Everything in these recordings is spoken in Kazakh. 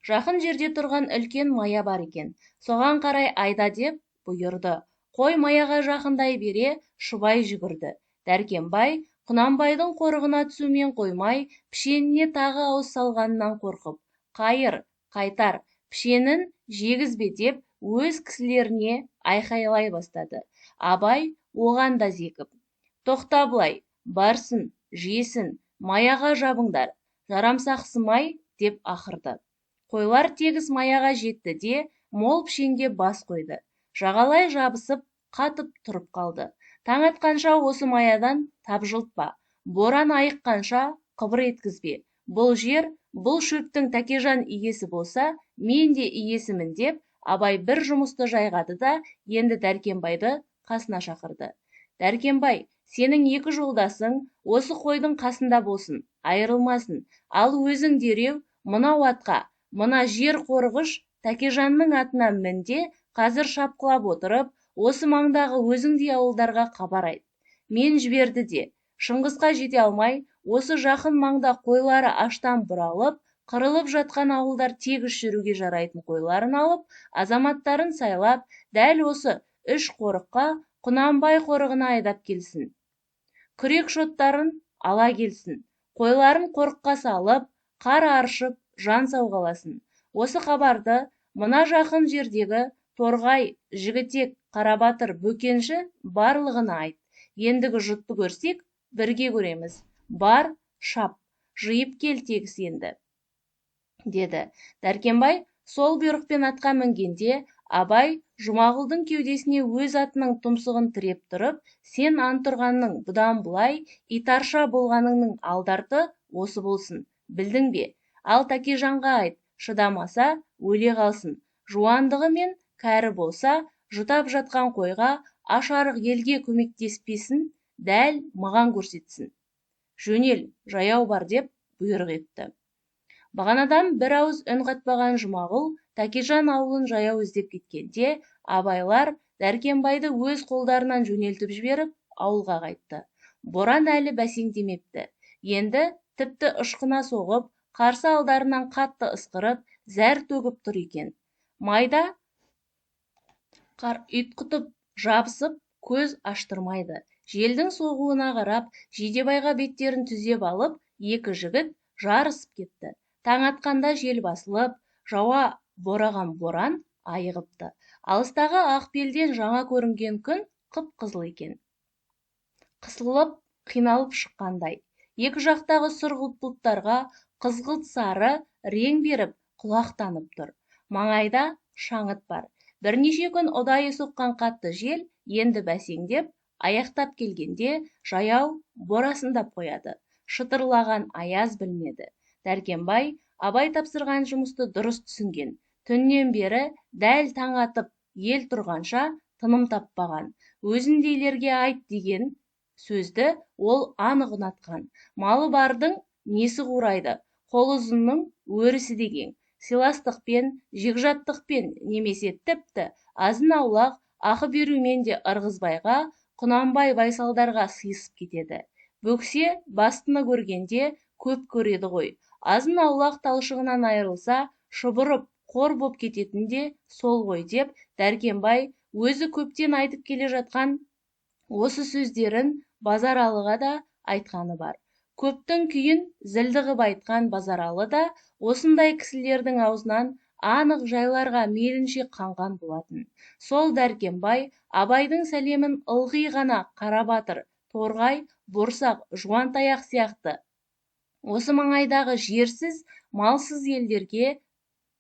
Жақын жерде тұрған үлкен мая бар екен. Соған қарай айда деп бұйырды. Қой маяға жақындай бере шұбай жүгірді. Дәркембай Құнанбайдың қорығына түсумен қоймай, пішеніне тағы ауыз салғанынан қорқып, қайыр, қайтар, пішенін жегізбе деп өз кісілеріне айқайлай бастады. Абай оған да зекіп, тоқта былай, барсын, жесін, маяға жабыңдар, жарамсақсымай деп ақырды. Қойлар тегіс маяға жетті де, мол пішенге бас қойды. Жағалай жабысып, қатып тұрып қалды. Таң атқанша осы маядан тапжылтпа, боран айыққанша қыбыр еткізбе. Бұл жер, бұл шөптің Тәкежан иесі болса, мен де иесімін деп, Абай бір жұмысты жайғады да, енді Дәркембайды қасына шақырды. Дәркембай, сенің екі жолдасың осы қойдың қасында болсын, айырылмасын. Ал өзің дереу мынау атқа, мына жер қорығыш Тәкежанның атына мінде, қазір шапқылап отырып, осы маңдағы өзіңдей ауылдарға хабар айт. Мен жіберді де, Шыңғысқа жете алмай, осы жақын маңда қойлары аштан бұралып, қырылып жатқан ауылдар тегіс жүруге жарайтын қойларын алып, азаматтарын сайлап, дәл осы 3 қорыққа Құнанбай қорығына айдап келсін. Күрек шоттарын ала келсін. Қойларын қорыққа салып, қар аршып, жан сауғаласын. Осы хабарды мына жақын жердегі Торғай, Жігітек, Қарабатыр, Бөкенші барлығына айт. Ендігі жұтты көрсек, бірге көреміз. Бар, шап, жиып кел тегіс енді, деді. Дәркембай сол бұйрықпен атқа мінгенде, Абай Жұмағұлдың кеудесіне өз атының тұмсығын тіреп тұрып, сен антұрғанның бұдан бұлай итарша болғаныңның алдарты осы болсын. Білдің бе? Ал Тәкежанға айт, шыдамаса өле қалсын. Жуандығы мен кәрі болса, жұтап жатқан қойға аш-арық елге көмектеспесін, дәл маған көрсетсін. Жөнел, жаяу бар деп бұйрық етті. Бағанадан бір ауыз үн қатпаған Жұмағұл Тәкежан ауылын жаяу іздеп кеткенде, абайлар Дәркембайды өз қолдарынан жөнелтіп жіберіп, ауылға қайтты. Боран әлі бәсеңдемепті. Енді тіпті ышқына соғып, қарсы алдарынан қатты ысқырып, зәр төгіп тұр екен. Майда қар ұйтқытып жабысып, көз аштырмайды. Желдің соғуына қарап, Жидебайға беттерін түзеп алып, екі жігіт жарысып кетті. Таң атқанда жел басылып, жауа бораған боран айығыпты. Алыстағы Ақбелден жаңа көрінген күн қып-қызыл екен. Қысылып, қиналып шыққандай. Екі жақтағы сұрғылт бұлттарға қызғылт сары рең беріп, құлақтанып тұр. Маңайда шаңыт бар. Бірнеше күн ұдайы соққан қатты жел енді бәсеңдеп, аяқтап келгенде жаяу борасындап қояды. Шытырлаған аяз білмеді. Дәркембай Абай тапсырған жұмысты дұрыс түсінген. Түннен бері дәл таң атып, ел тұрғанша тыным таппаған. Өзіндейлерге айт деген сөзді ол анық ұнатқан. Малы бардың несі қурайды, қол ұзынның өрісі деген. Сыйластықпен, жекжаттықпен немесе тіпті азын-аулақ ақы берумен де Ырғызбайға, Құнанбай байсалдарға сыйысып кетеді. Бөксе бастыны көргенде көп көреді ғой. Азын-аулақ талшығынан айырылса, шұбырып, қор боп кететін де сол ғой деп, Дәркембай өзі көптен айтып келе жатқан осы сөздерін Базаралыға да айтқаны бар. Көптің күйін зілді ғып айтқан Базаралы да осындай кісілердің аузынан анық жайларға мейлінше қанған болатын. Сол Дәркембай Абайдың сәлемін ылғи ғана Қарабатыр, Торғай, Борсақ, Жуантаяқ сияқты осы маңайдағы жерсіз, малсыз елдерге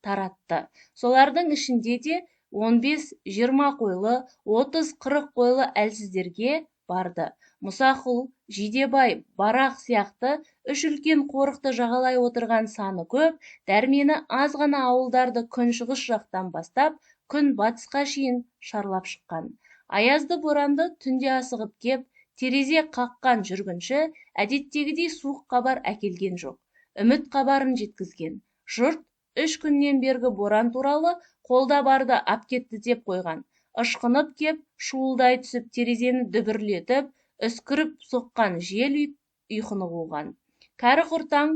таратты. Солардың ішінде де 15-20 қойлы, 30-40 қойлы әлсіздерге барды. Мұсақұл, Жидебай, Барақ сияқты үш үлкен қорықты жағалай отырған саны көп, дәрмені аз ғана ауылдарды күншығыс жақтан бастап, күн батысқа шейін шарлап шыққан. Аязды боранды түнде асығып кеп, терезе қаққан жүргінші әдеттегідей суық хабар әкелген жоқ. Үміт хабарын жеткізген. Жұрт 3 күннен бергі боран туралы қолда барды ап кетті деп қойған. Ышқынып кеп, шуылдай түсіп, терезені дүбірлетіп, үскіріп соққан жел ұйқыны қуған. Кәрі құртаң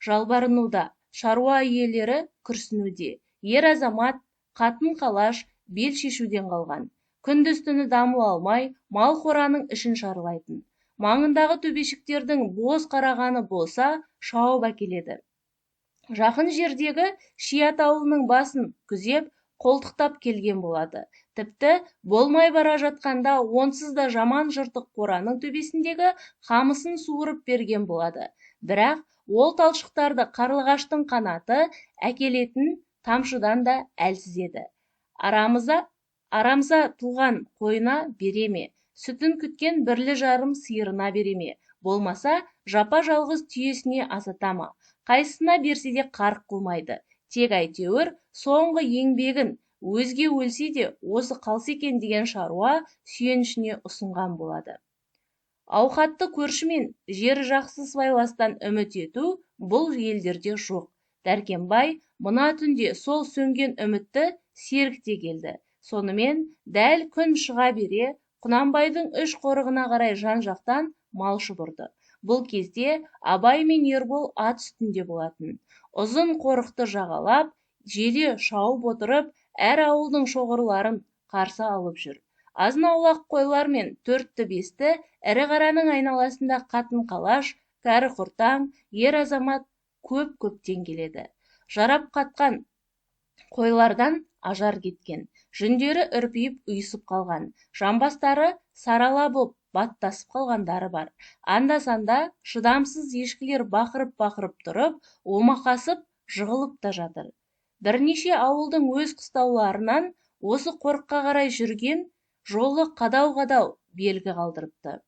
жалбарынуда. шаруа иелері күрсінуде. Ер азамат, қатын-қалаш бел шешуден қалған. Күндіз-түні дамыл алмай, мал қораның ішін шарлайтын. Маңындағы төбешіктердің боз қарағаны болса, шауып әкеледі. Жақын жердегі Шият ауылының басын күзеп, қолтықтап келген болады. Тіпті болмай бара жатқанда онсыз да жаман жыртық қораның төбесіндегі қамысын суырып берген болады. Бірақ ол талшықтарды қарлығаштың қанаты әкелетін тамшыдан да әлсіз еді. Арамза туған қойына бере ме, сүтін күткен бірлі-жарым сиырына бере ме, болмаса жапа-жалғыз түйесіне асата ма, қайсысына берсе де қарқ қылмайды. Тек әйтеуір соңғы еңбегін өзге өлсе де осы қалса екен деген шаруа сүйенішіне ұсынған болады. Ауқатты көршімен жері жақсы сыбайластан үміт ету бұл елдерде жоқ. Дәркембай мына түнде сол сөнген үмітті сергіте келді. Сонымен дәл күн шыға бере Құнанбайдың үш қорығына қарай жан-жақтан мал шұбырды. Бұл кезде Абай мен Ербол ат үстінде болатын. Ұзын қорықты жағалап, желе шауып отырып, әр ауылдың шоғырларын қарсы алып жүр. Азын-аулақ қойлар мен 4-5 ірі қараның айналасында қатын-қалаш, кәрі-құртаң, ер азамат көп-көптен келеді. Жарап қатқан қойлардан ажар кеткен, жүндері үрпиіп ұйысып қалған, жамбастары сарала боп баттасып қалғандары бар. Анда-санда шыдамсыз ешкілер бақырып-бақырып тұрып, омақасып жығылып та жатыр. Бірнеше ауылдың өз қыстауларынан осы қорыққа қарай жүрген жолы қадау-қадау белгі қалдырыпты.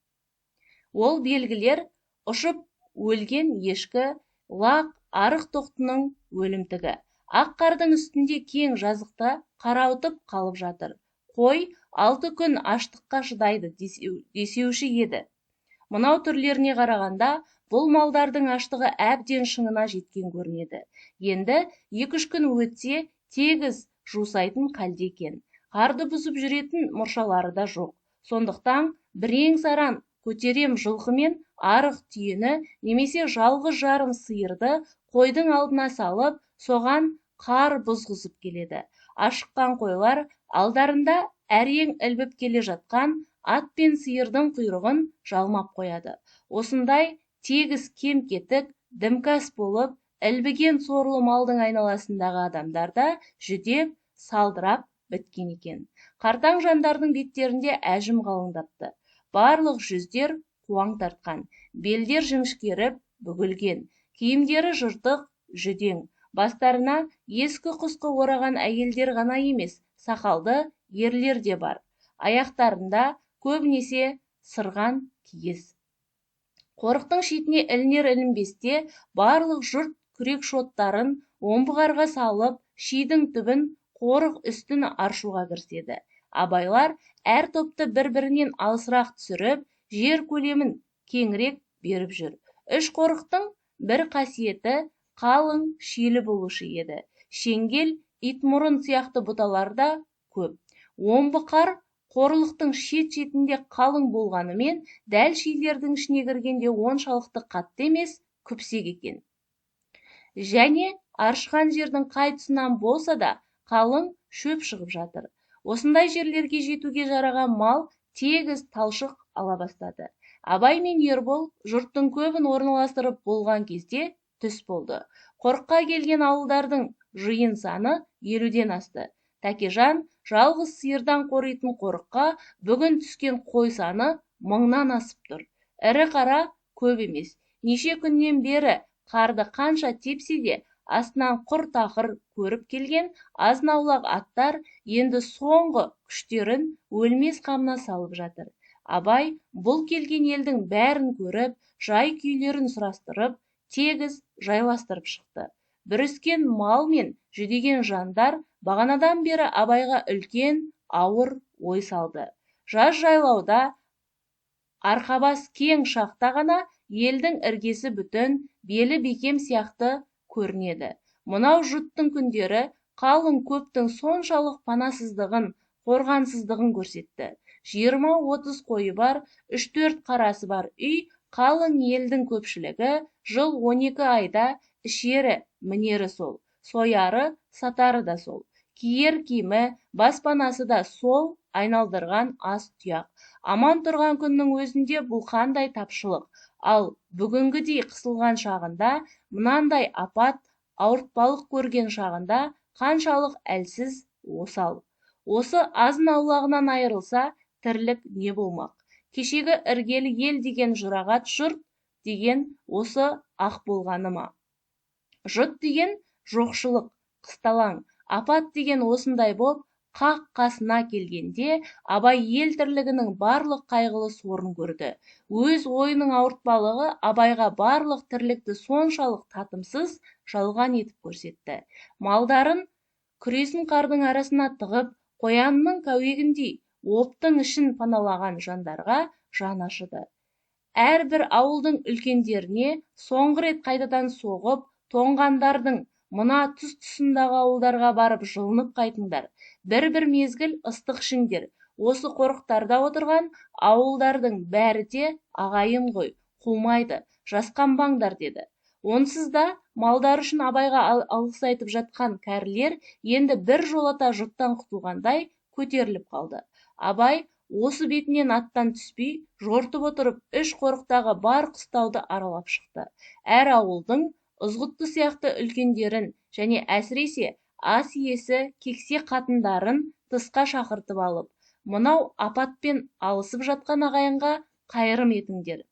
Ол белгілер ұшып өлген ешкі, лақ, арық тоқтының өлімтігі. Ақ қардың үстінде кең жазықта қарауытып қалып жатыр. Қой 6 күн аштыққа шыдайды десеуші еді. Мынау түрлеріне қарағанда, бұл малдардың аштығы әбден шыңына жеткен көрінеді. Енді 2-3 күн өтсе, тегіс жусайтын қалде екен. Қарды бұзып жүретін мұршалары да жоқ. Сондықтан бірең-саран көтерем жылқы мен арық түйені немесе жалғыз жарым сиырды қойдың алдына салып, соған қар бұзғызып келеді. Ашыққан қойлар алдарында әрең ілбіп келе жатқан ат пен сиырдың құйрығын жалмап қояды. Осындай тегіс кем-кетік, дімкәс болып, ілбіген сорлы малдың айналасындағы адамдар да жүдеп, салдырап біткен екен. Қартаң жандардың беттерінде әжім қалыңдапты. Барлық жүздер қуаң тартқан, белдер жіңішкеріп, бүгілген, киімдері жыртық, жүдең. Бастарына ескі-құсқы ораған әйелдер ғана емес, сақалды ерлер де бар. Аяқтарында көбінесе сырған киіз. Қорықтың шетіне ілінер-ілінбесте барлық жұрт күрек шоттарын омбығарға салып, шидің түбін, қорық үстін аршуға кіріседі. Абайлар әр топты бір-бірінен алысырақ түсіріп, жер көлемін кеңірек беріп жүр. Үш қорықтың бір қасиеті қалың шилі болушы еді. Шеңгел, итмұрын сияқты бұталар да көп. Омбы қар қорлықтың шет-шетінде қалың болғанымен, дәл шилердің ішіне кіргенде оншалықты қатты емес, күпсек екен. Және аршыған жердің қай тұсынан болса да қалың шөп шығып жатыр. Осындай жерлерге жетуге жараған мал тегіс талшық ала бастады. Абай мен Ербол жұрттың көбін орналастырып болған кезде түс болды. Қорыққа келген ауылдардың жиын саны 50-ден асты. Тәкежан жалғыз сиырдан қоритын қорыққа бүгін түскен қой саны 1000-нан асып тұр. Ірі қара көп емес. Неше күннен бері қарды қанша тепсе де астынан құр тақыр көріп келген азын-аулақ аттар енді соңғы күштерін өлмес қамына салып жатыр. Абай бұл келген елдің бәрін көріп, жай күйлерін сұрастырып, тегіс жайластырып шықты. Бүріскен мал мен жүдеген жандар бағанадан бері Абайға үлкен, ауыр ой салды. Жаз жайлауда арқабас кең шақта ғана елдің іргесі бүтін, белі бекем сияқты көрінеді. Мынау жұттың күндері қалың көптің соншалық панасыздығын, қорғансыздығын көрсетті. 20-30 қойы бар, 3-4 қарасы бар үй, қалың елдің көпшілігі жыл 12 айда ішері, мінері сол, сояры, сатары да сол. Киер киімі, баспанасы да сол айналдырған ас тұяқ. Аман тұрған күннің өзінде бұл қандай тапшылық. Ал бүгінгідей қысылған шағында, мынандай апат, ауыртпалық көрген шағында қаншалық әлсіз, осал. Осы азын-аулағынан айырылса, тірлік не болмақ? Кешегі іргелі ел деген жұрағат жұрт деген осы ақ болғаны ма? Жұт деген жоқшылық, қысталаң, апат деген осындай боп, қақ қасына келгенде, абай ел тірлігінің барлық қайғылы сорын көрді. Өз ойының ауыртпалығы абайға барлық тірлікті соншалық татымсыз, жалған етіп көрсетті. Малдарын күресін қардың арасына тығып, қоянның кәуегіндей оптың ішін паналаған жандарға жан ашыды. Әрбір ауылдың үлкендеріне соңғы рет қайтадан соғып, тоңғандардың мына тұс-тұсындағы ауылдарға барып жылынып қайтыңдар. Бір-бір мезгіл ыстық ішіңдер. Осы қорықтарда отырған ауылдардың бәрі де ағайын ғой, қумайды, жасқанбаңдар деді. Онсыз да малдар үшін абайға алғыс айтып жатқан кәрілер енді бір жолата жұттан құтылғандай көтеріліп қалды. Абай осы бетінен аттан түспей, жортып отырып, үш қорықтағы бар қыстауды аралап шықты. Әр ауылдың ызғұтты сияқты үлкендерін және әсіресе ас иесі кексе қатындарын тысқа шақыртып алып, мынау апатпен алысып жатқан ағайынға қайырым етіңдер.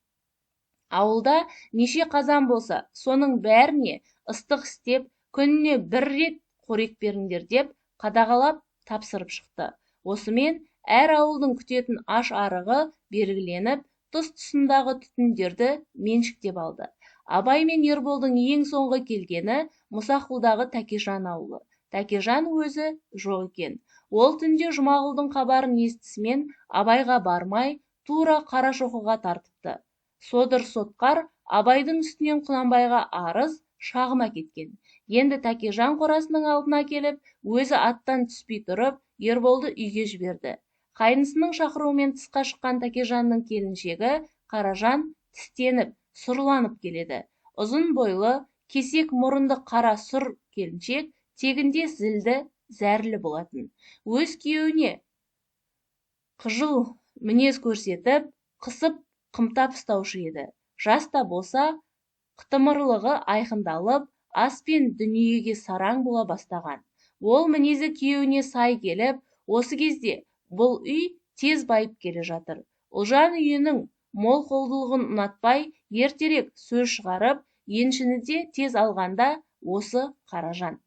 Ауылда неше қазан болса, соның бәріне ыстық істеп, күніне бір рет қорек беріңдер деп қадағалап тапсырып шықты. Осымен әр ауылдың күтетін аш арығы белгіленіп, тұс-тұсындағы түтіндерді меншіктеп алды. Абай мен Ерболдың ең соңғы келгені Мұсақұлдағы Тәкежан ауылы. Тәкежан өзі жоқ екен. Ол түнде Жұмағұлдың хабарын естісімен Абайға бармай, тура Қарашоқыға тартыпты. Содыр сотқар Абайдың үстінен Құнанбайға арыз, шағым әкеткен. Енді Тәкежан қорасының алдына келіп, өзі аттан түспей тұрып, Ерболды үйге жіберді. Қайнысының шақыруымен тысқа шыққан Тәкежанның келіншегі Қаражан тістеніп, сұрланып келеді. Ұзын бойлы, кесек мұрынды қара сұр келіншек тегінде зілді, зәрлі болатын. Өз күйеуіне қыжыл мінез көрсетіп, қысып, қымтап ұстаушы еді. Жас та болса, қытымырлығы айқындалып, ас пен дүниеге сараң бола бастаған. Ол мінезі күйеуіне сай келіп, осы кезде бұл үй тез байып келе жатыр. Ұлжан үйінің мол қолдылығын ұнатпай, ертерек сөз шығарып, еншіні де тез алғанда осы Қаражан.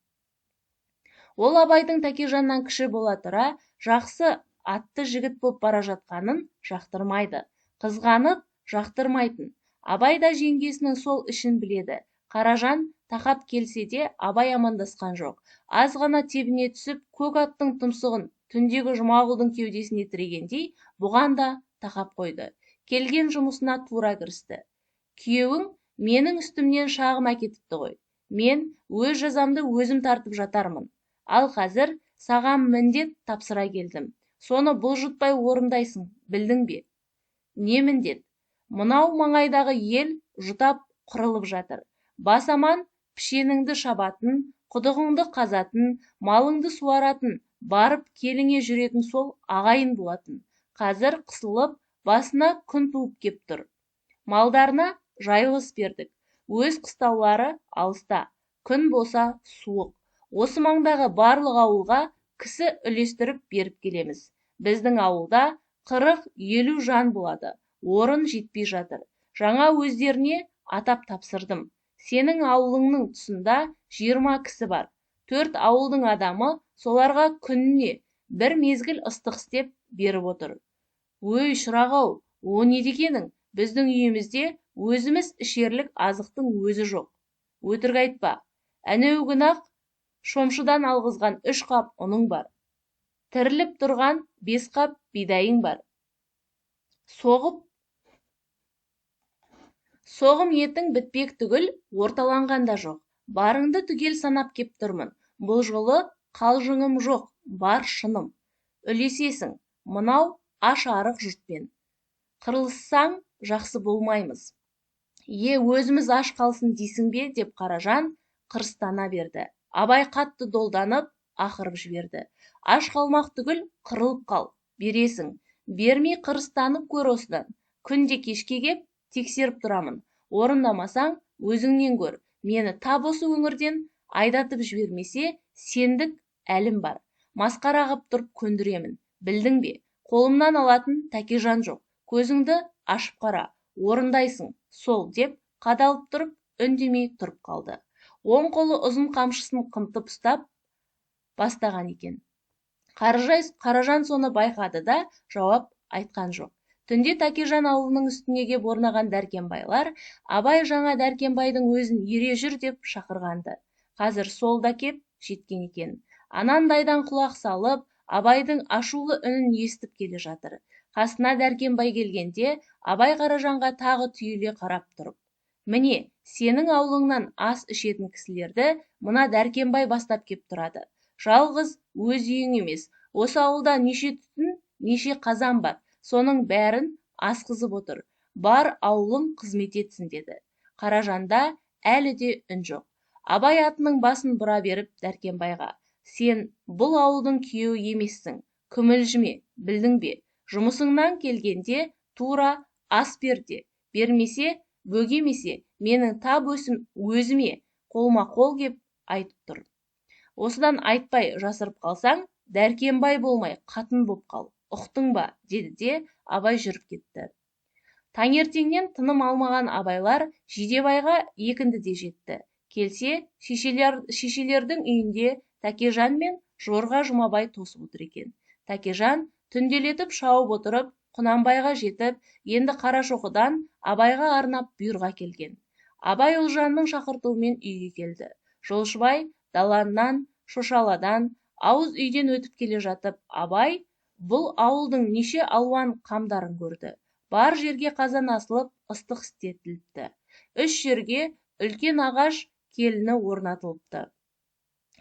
Ол Абайдың Тәкежаннан кіші бола тұра, жақсы атты жігіт боп бара жатқанын жақтырмайды. Қызғанып, жақтырмайтын. Абай да жеңгесінің сол ішін біледі. Қаражан тақап келсе де Абай амандасқан жоқ. Аз ғана тебіне түсіп, көк аттың тұмсығын түндегі Жұмағұлдың кеудесіне тірегендей, бұған да тақап қойды. Келген жұмысына тура кірісті. Күйеуің менің үстімнен шағым әкетіпті ғой. Мен өз жазамды өзім тартып жатармын. Ал қазір саған міндет тапсыра келдім. Соны бұлжытпай орындайсың, білдің бе? Не міндет? Мынау маңайдағы ел жұтап құрылып жатыр. Бас аман пішеніңді шабатын, құдығыңды қазатын, малыңды суаратын, барып келіңе жүретін сол ағайын болатын. Қазір қысылып, басына күн туып кеп тұр. Малдарына жайылыс бердік. Өз қыстаулары алыста. Күн болса суық. Осы маңдағы барлық ауылға кісі үлестіріп беріп келеміз. Біздің ауылда 40-50 жан болады. Орын жетпей жатыр. Жаңа өздеріне атап тапсырдым. Сенің ауылыңның тұсында 20 кісі бар. 4 ауылдың адамы соларға күніне бір мезгіл ыстық істеп беріп отыр. Өй шырағау, о не дегенің? Біздің үйімізде өзіміз ішерлік азықтың өзі жоқ. Өтірік айтпа. Әнеугін-ақ шомшыдан алғызған 3 қап ұның бар. Тіріліп тұрған 5 қап бидайың бар. Соғым етің бітпек түгіл орталанған да жоқ. Барыңды түгел санап кеп тұрмын. Бұл жолы қалжыңым жоқ, бар шыным. Үлесесің, мынау аш арық жұртпен. Қырылыссаң жақсы болмаймыз. Өзіміз аш қалсын дейсің бе, деп Қаражан қырыстана берді. Абай қатты долданып, ақырып жіберді. Аш қалмақ түгіл, қырылып қал, бересің. Бермей қырыстанып көр осыдан. Күнде кешке кеп, тексеріп тұрамын. Орындамасаң, өзіңнен көр. Мені тап осы өңірден айдатып жібермесе, сендік әлім бар. Масқара қып тұрып көндіремін. Білдің бе? Қолымнан алатын Тәкежан жоқ. Көзіңді ашып қара. Орындайсың, сол, деп қадалып тұрып, үндемей тұрып қалды. Оң қолы ұзын қамшысын қымтып ұстап бастаған екен. Қаражан соны байқады да жауап айтқан жоқ. Түнде Тәкежан ауылының үстіне кеп орнаған дәркембайлар Абай жаңа дәркембайдың өзін ере жүр деп шақырғанды. Қазір сол да кеп жеткен екен. Анандайдан құлақ салып, Абайдың ашулы үнін естіп келе жатыр. Қасына дәркембай келгенде, Абай Қаражанға тағы түйіле қарап тұрып: «Міне, сенің аулыңнан ас ішетін кісілерді мына дәркембай бастап кеп тұрады. Жалғыз өз үйің емес, осы ауылда неше түтін, неше қазан бар, соның бәрін асқызып отыр. Бар аулың қызмет етсін», деді. Қаражанда әлі де үн жоқ. Абай атының басын бұра беріп дәркембайға: «Сен бұл ауылдың күйеуі емессің, күмілжіме, білдің бе? Жұмысыңнан келгенде тура ас берде, бермесе, бөгемесе, менің тап өзіме қолма-қол кеп айтып тұр. Осыдан айтпай жасырып қалсаң, дәркембай болмай қатын боп қал, ұқтың ба?» деді де Абай жүріп кетті. Таңертеңнен тыным алмаған Абайлар Жидебайға екіндіде жетті. Келсе, шешелердің үйінде Тәкежан мен Жорға Жұмабай тосып отыр екен. Тәкежан түнделетіп шауып отырып, Құнанбайға жетіп, енді Қарашоқыдан Абайға арнап бұйырға келген. Абай Ұлжанның шақыртуымен үйге келді. Жолшыбай даланнан, шошаладан, ауыз үйден өтіп келе жатып, Абай бұл ауылдың неше алуан қамдарын көрді. Бар жерге қазан асылып, ыстық істетіліпті. 3 жерге үлкен ағаш келіні орнатылыпты.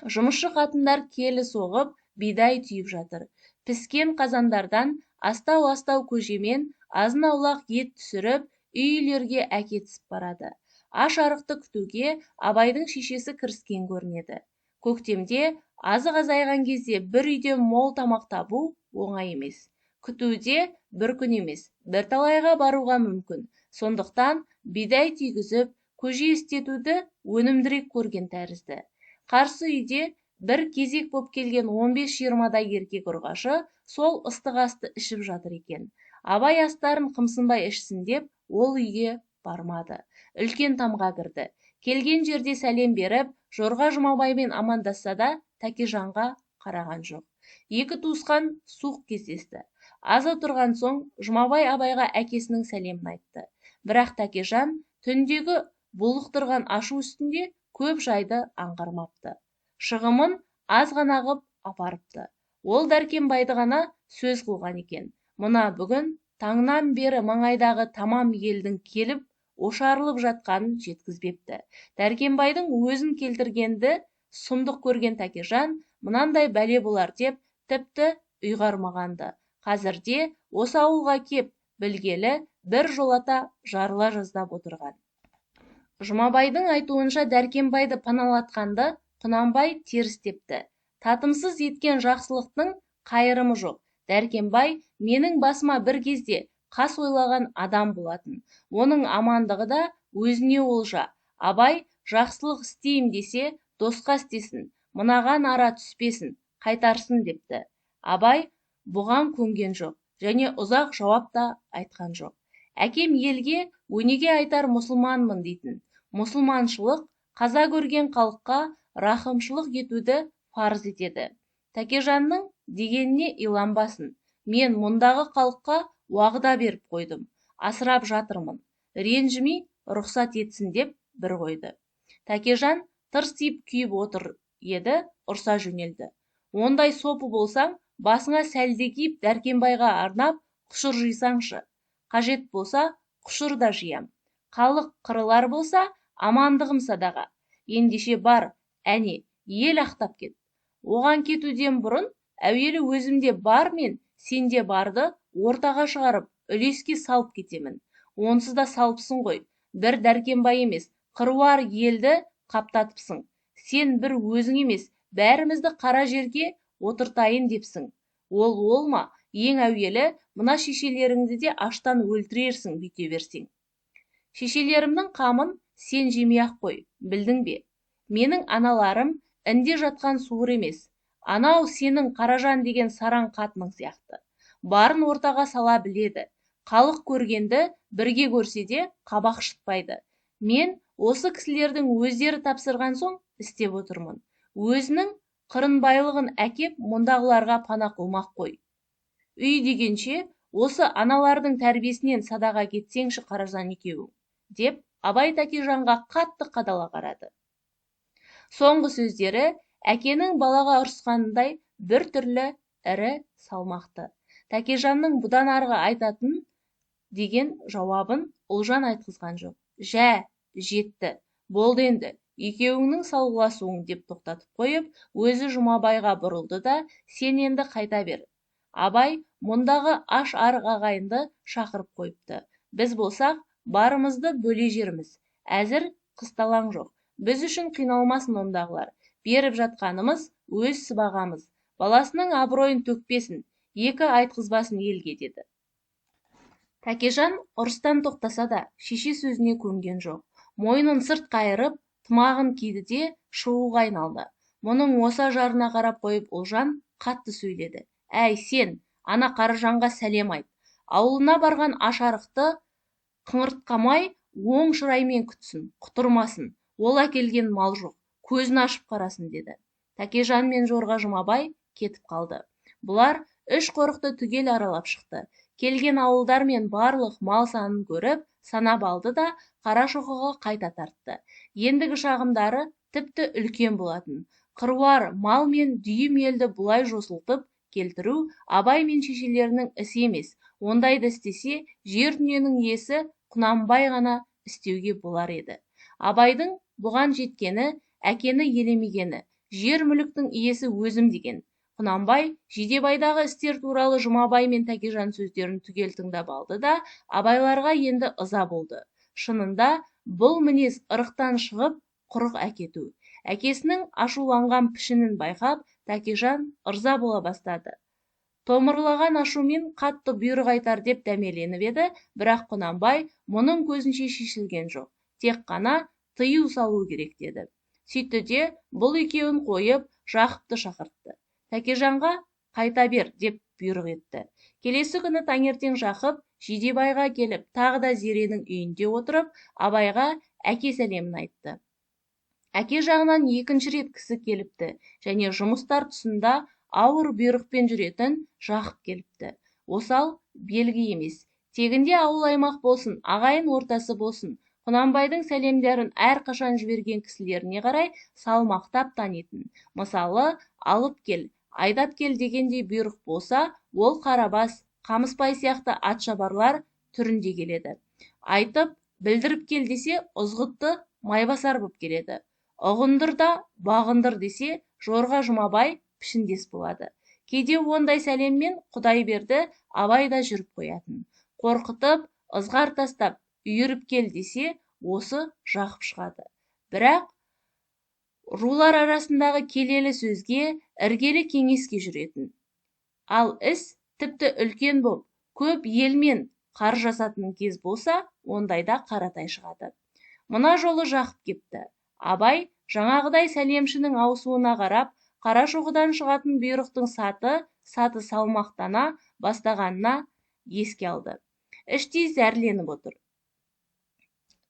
Жұмысшы қатындар келі соғып, бидай түйіп жатыр. Піскен қазандардан астау-астау көжемен азын-аулақ ет түсіріп, үйлерге әкетісіп барады. Аш-арықты күтуге Абайдың шешесі кіріскен көрінеді. Көктемде азық азайған кезде бір үйде мол тамақ табу оңай емес. Күтуде бір күн емес, бір талайға баруға мүмкін. Сондықтан бидай түйгізіп, көже істетуді өнімдірек көрген тәрізді. Қарсы үйде бір кезек боп келген 15-20-дай еркек ұрғашы сол ыстық асты ішіп жатыр екен. Абай астарын қымсынбай ішсін деп, ол үйге бармады. Үлкен тамға кірді. Келген жерде сәлем беріп, Жорға Жұмабаймен амандасса да, Тәкежанға қараған жоқ. Екі туысқан суық кездесті. Аз отырған соң, Жұмабай Абайға әкесінің сәлемін айтты. Бірақ Тәкежан түндегі булықтырған ашу үстінде көп жайды аңғармапты. Шығымын аз ғана ғып апарыпты. Ол дәркембайды ғана сөз қылған екен. Мына бүгін таңнан бері маңайдағы тамам елдің келіп, ошарылып жатқанын жеткізбепті. Дәркембайдың өзін келтіргенді сұмдық көрген Тәкежан мынандай бәле болар деп тіпті ұйғармағанды. Қазірде осы ауылға кеп білгелі бір жолата жарыла жаздап отырған. Жұмабайдың айтуынша Дәркембайды паналатқанды Құнанбай теріс тепті. Татымсыз еткен жақсылықтың қайырымы жоқ. Дәркембай менің басыма бір кезде қас ойлаған адам болатын. Оның амандығы да өзіне олжа. Абай жақсылық істейім десе, досқа істесін, мынаған ара түспесін, қайтарсын депті. Абай бұған көнген жоқ, және ұзақ жауап та айтқан жоқ. Әкем елге өнеге айтар мұсылманмын дейтін. Мұсылманшылық қаза көрген халыққа рахымшылық етуді парыз етеді. Тәкежанның дегеніне иланбасын. Мен мұндағы халыққа уағда беріп қойдым. Асырап жатырмын. Ренжімей рұқсат етсін деп бір қойды. Тәкежан тырсиып күйіп отыр еді, ұрса жөнелді. Ондай сопы болсаң, басыңа сәлде киіп Дәркембайға арнап құшыр жисаңшы. Қажет болса, құшыр да жиям. Халық қырылар болса, амандығым садаға. Ендеше бар, әне, ел ақтап кет. Оған кетуден бұрын, әуелі өзімде бар мен, сенде барды ортаға шығарып, үлеске салып кетемін. Онсыз да салыпсың ғой. бір Дәркембай емес, қыруар елді қаптатыпсың. Сен бір өзің емес, бәрімізді қара жерге отыртайын депсің. Ол ма? Ең әуелі мына шешелеріңді де аштан өлтірерсің бүйте берсең. Шешелерімнің қамын сен жемей-ақ қой, білдің бе? Менің аналарым інде жатқан суыр емес. Анау сенің Қаражан деген сараң қатының сияқты. Барын ортаға сала біледі. Халық көргенді бірге көрсе де қабақ шытпайды. Мен осы кісілердің өздері тапсырған соң істеп отырмын. Өзінің қырынбайлығын әкеп мұндағыларға пана қылмақ қой. Үй дегенше осы аналардың тәрбиесінен садаға кетсеңші Қаражан екеуің, деп Абай Тәкежанға қатты қадала қарады. Соңғы сөздері әкенің балаға ұрысқанындай бір түрлі ірі салмақты. Тәкежанның бұдан арғы айтатын деген жауабын Ұлжан айтқызған жоқ. Жә, жетті, болды енді, екеуіңнің салғыласуың деп тоқтатып қойып, өзі Жұмабайға бұрылды да, сен енді қайта бер. Абай мұндағы аш арық ағайынды шақырып қойыпты. Біз болсақ, барымызды бөле жерміз. Әзір қысталаң жоқ. Біз үшін қиналмасын ондағылар. Беріп жатқанымыз өз сыбағамыз. Баласының абыройын төкпесін, екі айтқызбасын елге, деді. Тәкежан ұрыстан тоқтаса да, шеше сөзіне көнген жоқ. Мойнын сырт қайырып, тымағын киді де шығуға айналды. Мұның оса жарына қарап қойып Ұлжан қатты сөйледі. Әй сен, ана Қаражанға сәлем айт. Ауылына барған аш-арықты қыңыртқамай оң шыраймен күтсін, құтырмасын. Ол әкелген мал жоқ, көзін ашып қарасын, деді. Тәкежан мен Жорға Жұмабай кетіп қалды. Бұлар үш қорықты түгел аралап шықты. Келген ауылдар мен барлық мал санын көріп, санап алды да Қарашоқыға қайта тартты. Ендігі шағымдары тіпті үлкен болатын. Қыруар мал мен дүйім елді бұлай жосылтып келтіру Абай мен шешелерінің ісі емес. Ондайды істесе, жер дүниенің иесі Құнанбай ғана істеуге болар еді. Абайдың бұған жеткені, әкені елемегені, жер мүліктің иесі өзім деген. Құнанбай Жидебайдағы істер туралы Жұмабай мен Тәкежан сөздерін түгел тыңдап алды да, абайларға енді ыза болды. Шынында бұл мінез ырықтан шығып, құрық әкету. Әкесінің ашуланған пішінін байқап, Тәкежан ырза бола бастады. Томырлаған ашумен қатты бұйрық айтар деп дәмеленіп еді, бірақ Құнанбай мұның көзінше шешілген жоқ. Тек қана тыю салу керек деді. Сөйтті де бұл екеуін қойып, Жақыпты шақыртты. Тәкежанға қайта бер деп бұйрық етті. Келесі күні таңертең Жақып Жидебайға келіп, тағы да Зеренің үйінде отырып, Абайға әке сәлемін айтты. Әке жағынан екінші рет кісі келіпті, және жұмыстар тұсында ауыр бұйрықпен жүретін Жақып келіпті. Осал белгі емес. Тегінде ауыл аймақ болсын, ағайын ортасы болсын, Құнанбайдың сәлемдерін әрқашан жіберген кісілеріне қарай салмақтап танитын. Мысалы, алып кел, айдап кел дегендей бұйрық болса, ол Қарабас, Қамысбай сияқты атшабарлар түрінде келеді. Айтып, білдіріп кел десе, ызғұтты Майбасар боп келеді. Ұғындыр да бағындыр десе, Жорға Жұмабай пішіндес болады. Кейде ондай сәлеммен Құдайберді Абай да жүріп қоятын. Қорқытып, ызғар тастап, үйіріп кел десе, осы Жақып шығады. Бірақ рулар арасындағы келелі сөзге, іргелі кеңеске жүретін. Ал іс тіпті үлкен боп, көп елмен қар жасатын кез болса, ондайда Қаратай шығады. Мына жолы Жақып кепті. Абай жаңағыдай сәлемшінің ауысуына қарап, Қарашоқыдан шығатын бұйрықтың саты салмақтана бастағанына еске алды. Іштей зәрленіп отыр.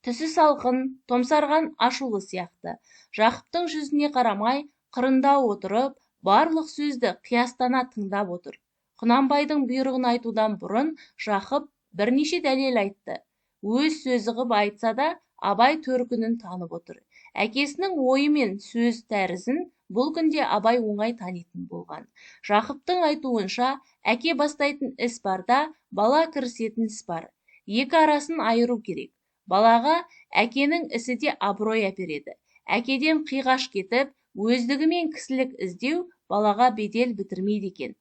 Түсі салқын, томсарған ашулы сияқты. Жақыптың жүзіне қарамай, қырында отырып, барлық сөзді қиястана тыңдап отыр. Құнанбайдың бұйрығын айтудан бұрын Жақып бірнеше дәлел айтты. Өз сөзі ғып айтса да, Абай төркінін танып отыр. Әкесінің ойы мен сөз тәрізін бұл күнде Абай оңай танитын болған. Жақыптың айтуынша, әке бастайтын іс барда, бала кірісетін іс бар. Екі арасын айыру керек. Балаға әкенің ісі де абырой әпереді. Әкеден қиғаш кетіп, өздігімен кісілік іздеу балаға бедел бітірмейді екен.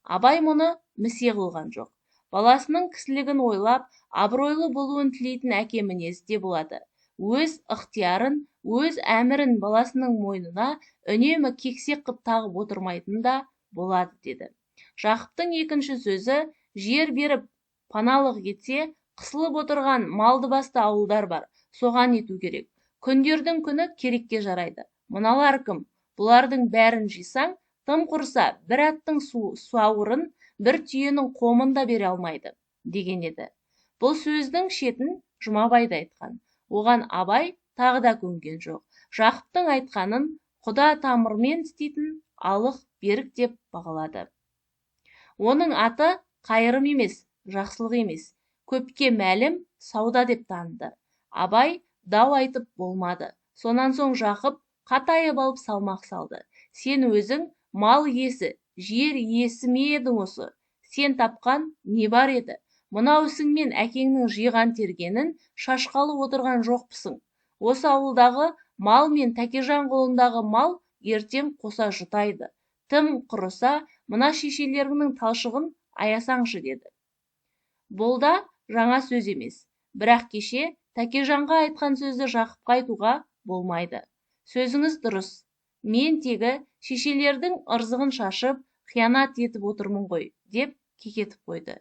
Абай мұны місе қылған жоқ. Баласының кісілігін ойлап, абыройлы болуын тілейтін әке мінезі де болады. Өз ықтиярын, өз әмірін баласының мойнына үнемі кексек қып тағып отырмайтын да болады, деді. Жақыптың екінші сөзі: жер беріп паналық етсе, қысылып отырған малды басты ауылдар бар, соған ету керек. Күндердің күні керекке жарайды. Мыналар кім? Бұлардың бәрін жисаң, тым құрса бір аттың сауырын, бір түйенің қомын да бере алмайды, деген еді. Бұл сөздің шетін Жұмабайды айтқан. Оған Абай тағы да көнген жоқ. Жақыптың айтқанын құда тамырмен істейтін алық берік деп бағалады. Оның аты қайырым емес, жақсылық емес, көпке мәлім сауда деп таныды. Абай дау айтып болмады. Сонан соң Жақып қатайып алып салмақ салды. Сен өзің мал иесі, жер иесі ме едің осы? Сен тапқан не бар еді? Мынау ісіңмен әкеңнің жиған тергенін шашқалы отырған жоқпысың? Осы ауылдағы мал мен Тәкежан қолындағы мал ертең қоса жұтайды. Тым құрыса, мына шешелеріңнің талшығын аясаңшы, деді. Бұл да жаңа сөз емес. Бірақ кеше Тәкежанға айтқан сөзді Жақыпқа айтуға болмайды. Сөзіңіз дұрыс. Мен тегі шешелердің ырзығын шашып, қиянат етіп отырмын ғой, деп кекетіп қойды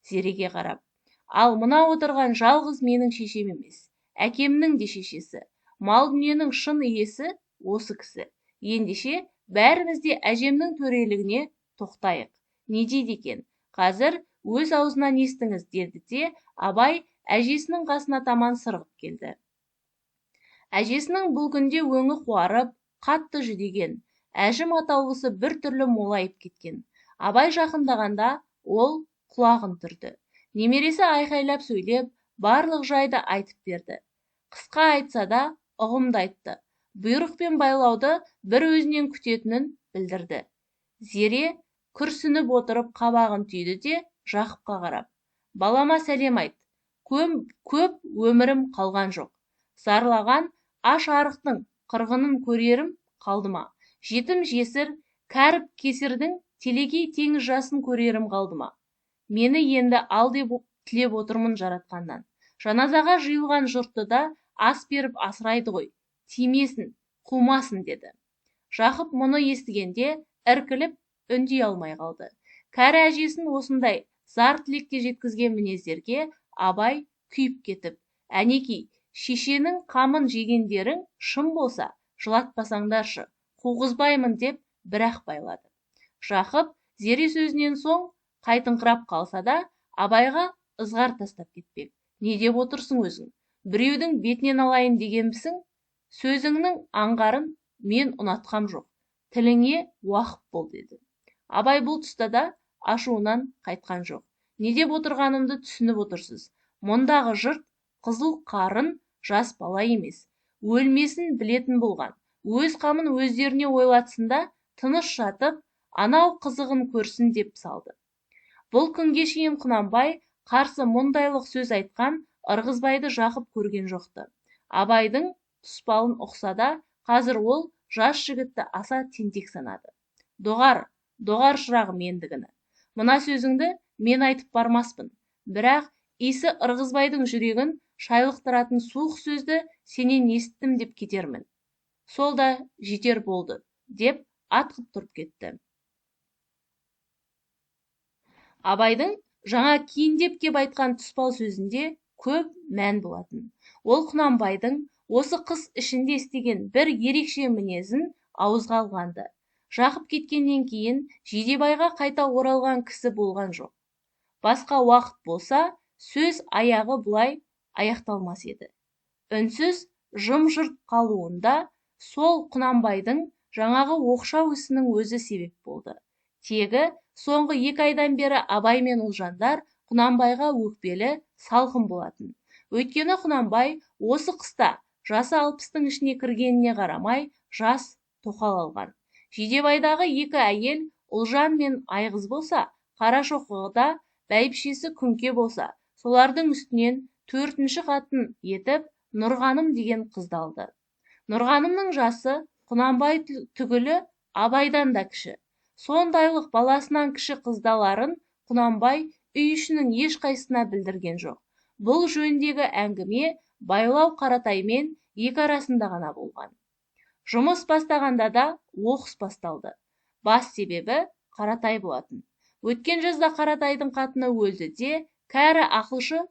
Зереге қарап. Ал мына отырған жалғыз менің шешем емес, әкемнің де шешесі. Мал дүниенің шын иесі осы кісі. Ендеше бәріміз де әжемнің төрелігіне тоқтайық. Не дейді екен? Қазір өз аузынан естіңіз, деді де Абай әжесінің қасына таман сырғып келді. Әжесінің бұл күнде өңі қуарып, қатты жүдеген, әжім атаулысы бір түрлі молайып кеткен. Абай жақындағанда ол құлағын түрді. Немересі айқайлап сөйлеп, барлық жайды айтып берді. Қысқа айтса да ұғымды айтты. Бұйрық пен байлауды бір өзінен күтетінін білдірді. Зере күрсініп отырып қабағын түйді де Жақыпқа қарап: балама сәлем айт. Көп өмірім қалған жоқ. Зарлаған аш арықтың қырғынын көрерім қалды ма? Жетім жесір, кәріп кесірдің телегей теңіз жасын көрерім қалды ма? Мені енді ал деп тілеп отырмын жаратқаннан. Жаназаға жиылған жұртты да ас беріп асырайды ғой. Тимесін, қумасын, деді. Жақып мұны естігенде іркіліп үндей алмай қалды. Кәрі әжесін осындай зар тілекке жеткізген мінездерге Абай күйіп кетіп: әнеки, шешенің қамын жегендерің шын болса, жылатпасаңдаршы, қуғызбаймын, деп бір-ақ байлады. Жақып Зере сөзінен соң қайтыңқырап қалса да, Абайға ызғар тастап кетпек. Не деп отырсың өзің? Біреудің бетінен алайын дегенбісің? Сөзіңнің аңғарын мен ұнатқам жоқ. Тіліңе уақып бол, деді. Абай бұл тұста да ашуынан қайтқан жоқ. Не деп отырғанымды түсініп отырсыз. Мұндағы жұрт қызыл қарын жас бала емес. Өлмесін білетін болған. Өз қамын өздеріне ойлатсын да, тыныш жатып, анау қызығын көрсін деп салды. Бұл күнге шейін Құнанбай қарсы мұндайлық сөз айтқан Ырғызбайды Жақып көрген жоқты. Абайдың тұспалын ұқса да, қазір ол жас жігітті аса тентек санады. Доғар шырағым ендігіні. Мына сөзіңді мен айтып бармаспын. Бірақ исі Ырғызбайдың жүрегін шайлықтыратын суық сөзді сенен естім деп кетермін. Сол да жетер болды, деп атқып тұрып кетті. Абайдың жаңа кейіндеп кеп айтқан тұспал сөзінде көп мән болатын. Ол Құнанбайдың осы қыс ішінде істеген бір ерекше мінезін ауызға алғанды. Жақып кеткеннен кейін Жидебайға қайта оралған кісі болған жоқ. Басқа уақыт болса, сөз аяғы бұлай аяқталмас еді. Үнсіз жым-жырт қалуында сол Құнанбайдың жаңағы оқшау ісінің өзі себеп болды. Тегі соңғы 2 айдан бері Абай мен Ұлжандар Құнанбайға өкпелі, салқын болатын. Өйткені Құнанбай осы қыста жасы 60-тың ішіне кіргеніне қарамай жас тоқал алған. Жидебайдағы 2 әйел, Ұлжан мен Айғыз болса, Қарашоқыда бәйбішесі Күнке болса, солардың үстінен 4-ші қатын етіп Нұрғаным деген қызды алды. Нұрғанымның жасы Құнанбай түгілі Абайдан да кіші. Сондайлық баласынан кіші қыздаларын Құнанбай үй ішінің ешқайсысына білдірген жоқ. Бұл жөніндегі әңгіме байлау Қаратаймен екі арасында ғана болған. Жұмыс бастағанда да оқыс басталды. Бас себебі Қаратай болатын. Өткен жазда Қаратайдың қатыны өлді де, кәрі ақылшы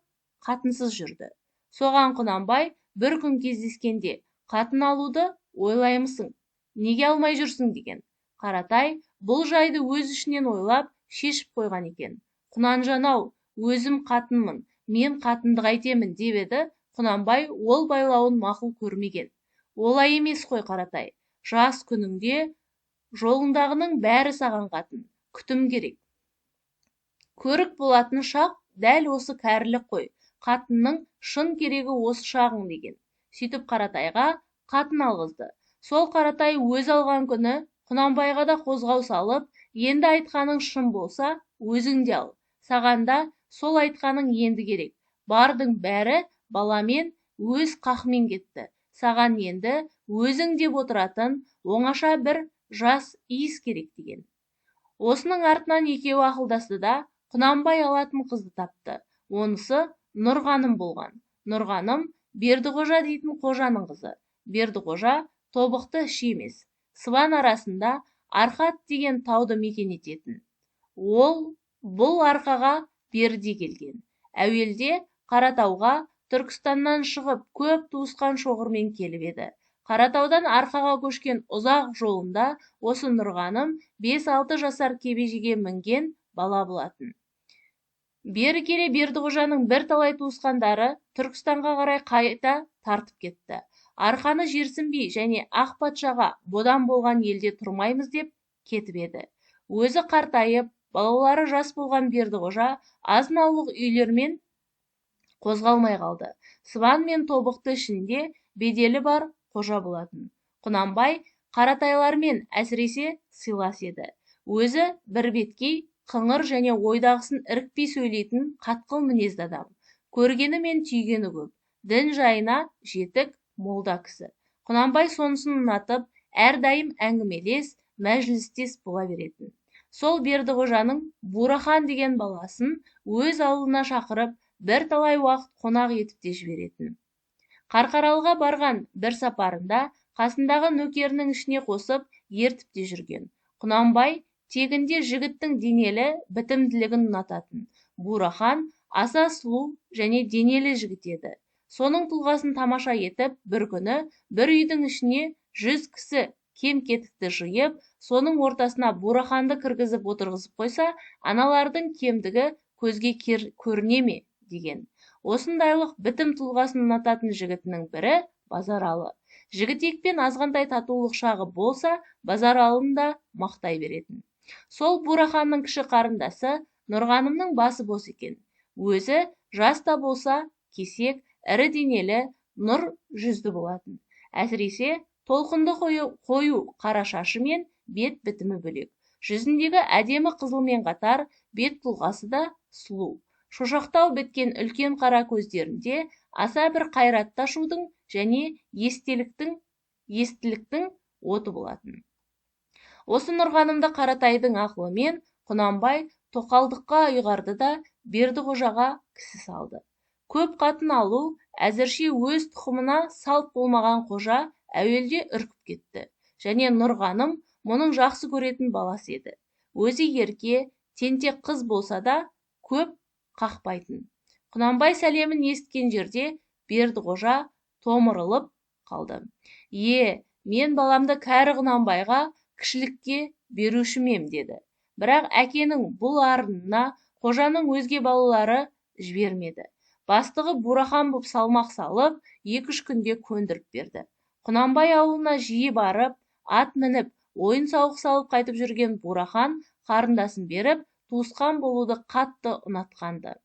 қатынсыз жүрді. Соған Құнанбай бір күн кездескенде, қатын алуды ойлаймысың, неге алмай жүрсің деген. Қаратай бұл жайды өз ішінен ойлап шешіп қойған екен. Құнанжан-ау, өзім қатынмын, мен қатынды қайтемін деп еді. Құнанбай ол байлауын мақұл көрмеген. Олай емес қой Қаратай, жас күніңде жолыңдағының бәрі саған қатын, күтім керек. Көрік болатын шақ дәл осы кәрілік қой, қатынның шын керегі осы шағың деген. Сөйтіп Қаратайға қатын алғызды. Сол Қаратай өз алған күні Құнанбайға да қозғау салып, енді айтқаның шын болса, өзің де ал. Саған да сол айтқаның енді керек. Бардың бәрі баламен өз қақмен кетті. Саған енді өзің деп отыратын оңаша бір жас иіс керек деген. Осының артынан екеуі ақылдасты да Құнанбай алатын қызды тапты. Онысы Нұрғаным болған. Нұрғаным Бердіқожа дейтін қожаның қызы. Бердіқожа тобықты іші емес, сыбан арасында Арқат деген тауды мекен ететін. Ол бұл арқаға берде келген. Әуелде Қаратауға Түркістаннан шығып көп туысқан шоғырмен келіп еді. Қаратаудан арқаға көшкен ұзақ жолында осы Нұрғаным 5-6 жасар кебежеге мінген бала болатын. Бері келе Бердіқожаның бірталай туысқандары Түркістанға қарай қайта тартып кетті. Арқаны жерсінбей және Ақ патшаға бодан болған елде тұрмаймыз деп кетіп еді. Өзі қартайып, балалары жас болған Бердіқожа азын-аулық үйлермен қозғалмай қалды. Сыбан мен тобықты ішінде беделі бар қожа болатын. Құнанбай Қаратайлармен әсіресе сыйлас еді. Өзі бірбеткей, қыңыр және ойдағысын ірікпей сөйлейтін қатқыл мінезді адам. Көргені мен түйгені көп. Дін жайына жетік, молда кісі. Құнанбай сонысын ұнатып, әрдайым әңгімелес, мәжілістес бола беретін. Сол Бердіқожаның Бурахан деген баласын өз аулына шақырып, бірталай уақыт қонақ етіп те жіберетін. Қарқаралыға барған бір сапарында қасындағы нөкерінің ішіне қосып ертіп те жүрген. Құнанбай тегінде жігіттің денелі бітімділігін ұнататын. Бурахан аса сұлу және денелі жігіт еді. Соның тұлғасын тамаша етіп, бір күні бір үйдің ішіне 100 кісі кем-кетікті жиып, соның ортасына Бураханды кіргізіп отырғызып қойса, аналардың кемдігі көзге көріне ме деген. Осындайлық бітім тұлғасын ұнататын жігітінің бірі Базаралы. Жігітекпен азғантай татулық шағы болса, Базаралыны да мақтай беретін. Сол Бураханның кіші қарындасы Нұрғанымның басы бос екен. Өзі жас та болса, кесек, ірі денелі, нұр жүзді болатын. Әсіресе толқынды қою қара шашы мен бет бітімі бөлек. Жүзіндегі әдемі қызылмен қатар бет тұлғасы да сұлу. Шошақтау біткен үлкен қара көздерінде аса бір қайратты ашудың және естіліктің оты болатын. Осы Нұрғанымды Қаратайдың ақылымен Құнанбай тоқалдыққа ұйғарды да Бердіқожаға кісі салды. Көп қатын алу әзірше өз тұқымына салт болмаған қожа әуелде үркіп кетті. Және Нұрғаным мұның жақсы көретін баласы еді. Өзі ерке, тентек қыз болса да көп қақпайтын. Құнанбай сәлемін есткен жерде Бердіқожа томырылып қалды. Мен баламды кәрі Құнанбайға кішілікке берушімем деді. Бірақ әкенің бұл арынына қожаның өзге балалары жібермеді. Бастығы Бурахан боп салмақ салып, 2-3 күнде көндіріп берді. Құнанбай ауылына жиі барып, ат мініп, ойын сауық салып қайтып жүрген Бурахан қарындасын беріп, туысқан болуды қатты ұнатқанды.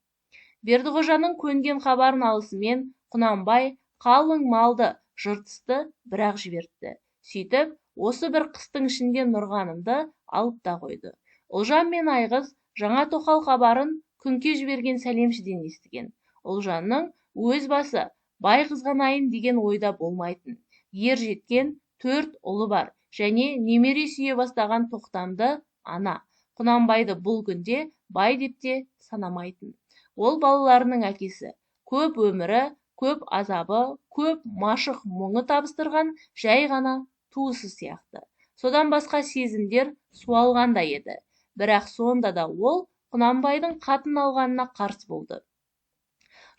Бердіқожаның көнген хабарын алысымен Құнанбай қалың малды жыртысты бірақ жібертті. Сөйтіп, осы бір қыстың ішінде Нұрғанымды алып та қойды. Ұлжан мен Айғыз жаңа тоқал хабарын күнке жіберген сәлемшіден естіген. Ұлжанның өз басы бай қызғанайын деген ойда болмайтын. Ер жеткен 4 ұлы бар және немере сүйе бастаған Тоқтамды ана. Құнанбайды бұл күнде бай деп те санамайтын. Ол балаларының әкесі. Көп өмірі, көп азабы, көп машық мұңы табыстырған жай ғана туысы сияқты. Содан басқа сезімдер суалғандай еді. Бірақ сонда да ол Құнанбайдың қатын алғанына қарсы болды.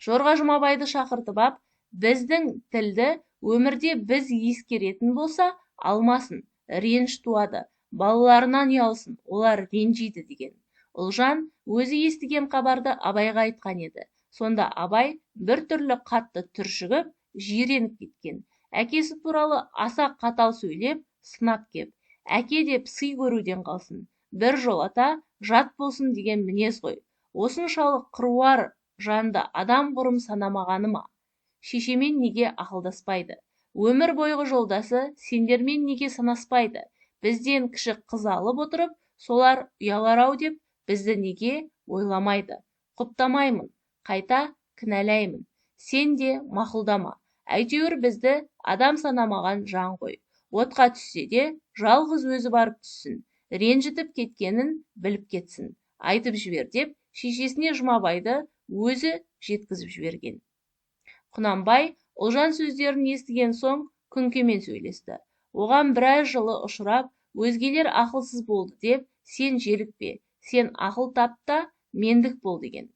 Жорға Жұмабайды шақыртып ап, біздің тілді өмірде біз ескеретін болса, алмасын, реніш туады, балаларынан ұялсын, олар ренжиді деген. Ұлжан өзі естіген хабарды Абайға айтқан еді. Сонда Абай бір түрлі қатты түршігіп, жиреніп кеткен. Әкесі туралы аса қатал сөйлеп, сынап кеп, әке деп сый көруден қалсын, бір жолата жат болсын деген мінез ғой. Осыншалық қыруар жанды адам құрым санамағаны ма? Шешемен неге ақылдаспайды? Өмір бойғы жолдасы сендермен неге санаспайды? Бізден кіші қыз алып отырып, солар ұялар-ау деп, бізді неге ойламайды? Құптамаймын, қайта кінәлаймын. Сен де мақұлдама. Әйтеуір бізді адам санамаған жан ғой. Отқа түссе де жалғыз өзі барып түссін. Ренжітіп кеткенін біліп кетсін. Айтып жібер деп, шешесіне Жұмабайды өзі жеткізіп жіберген. Құнанбай Ұлжан сөздерін естіген соң Күнкемен сөйлесті. Оған біраз жылы ұшырап, өзгелер ақылсыз болды деп, сен желікпе, сен ақыл тап та мендік бол деген.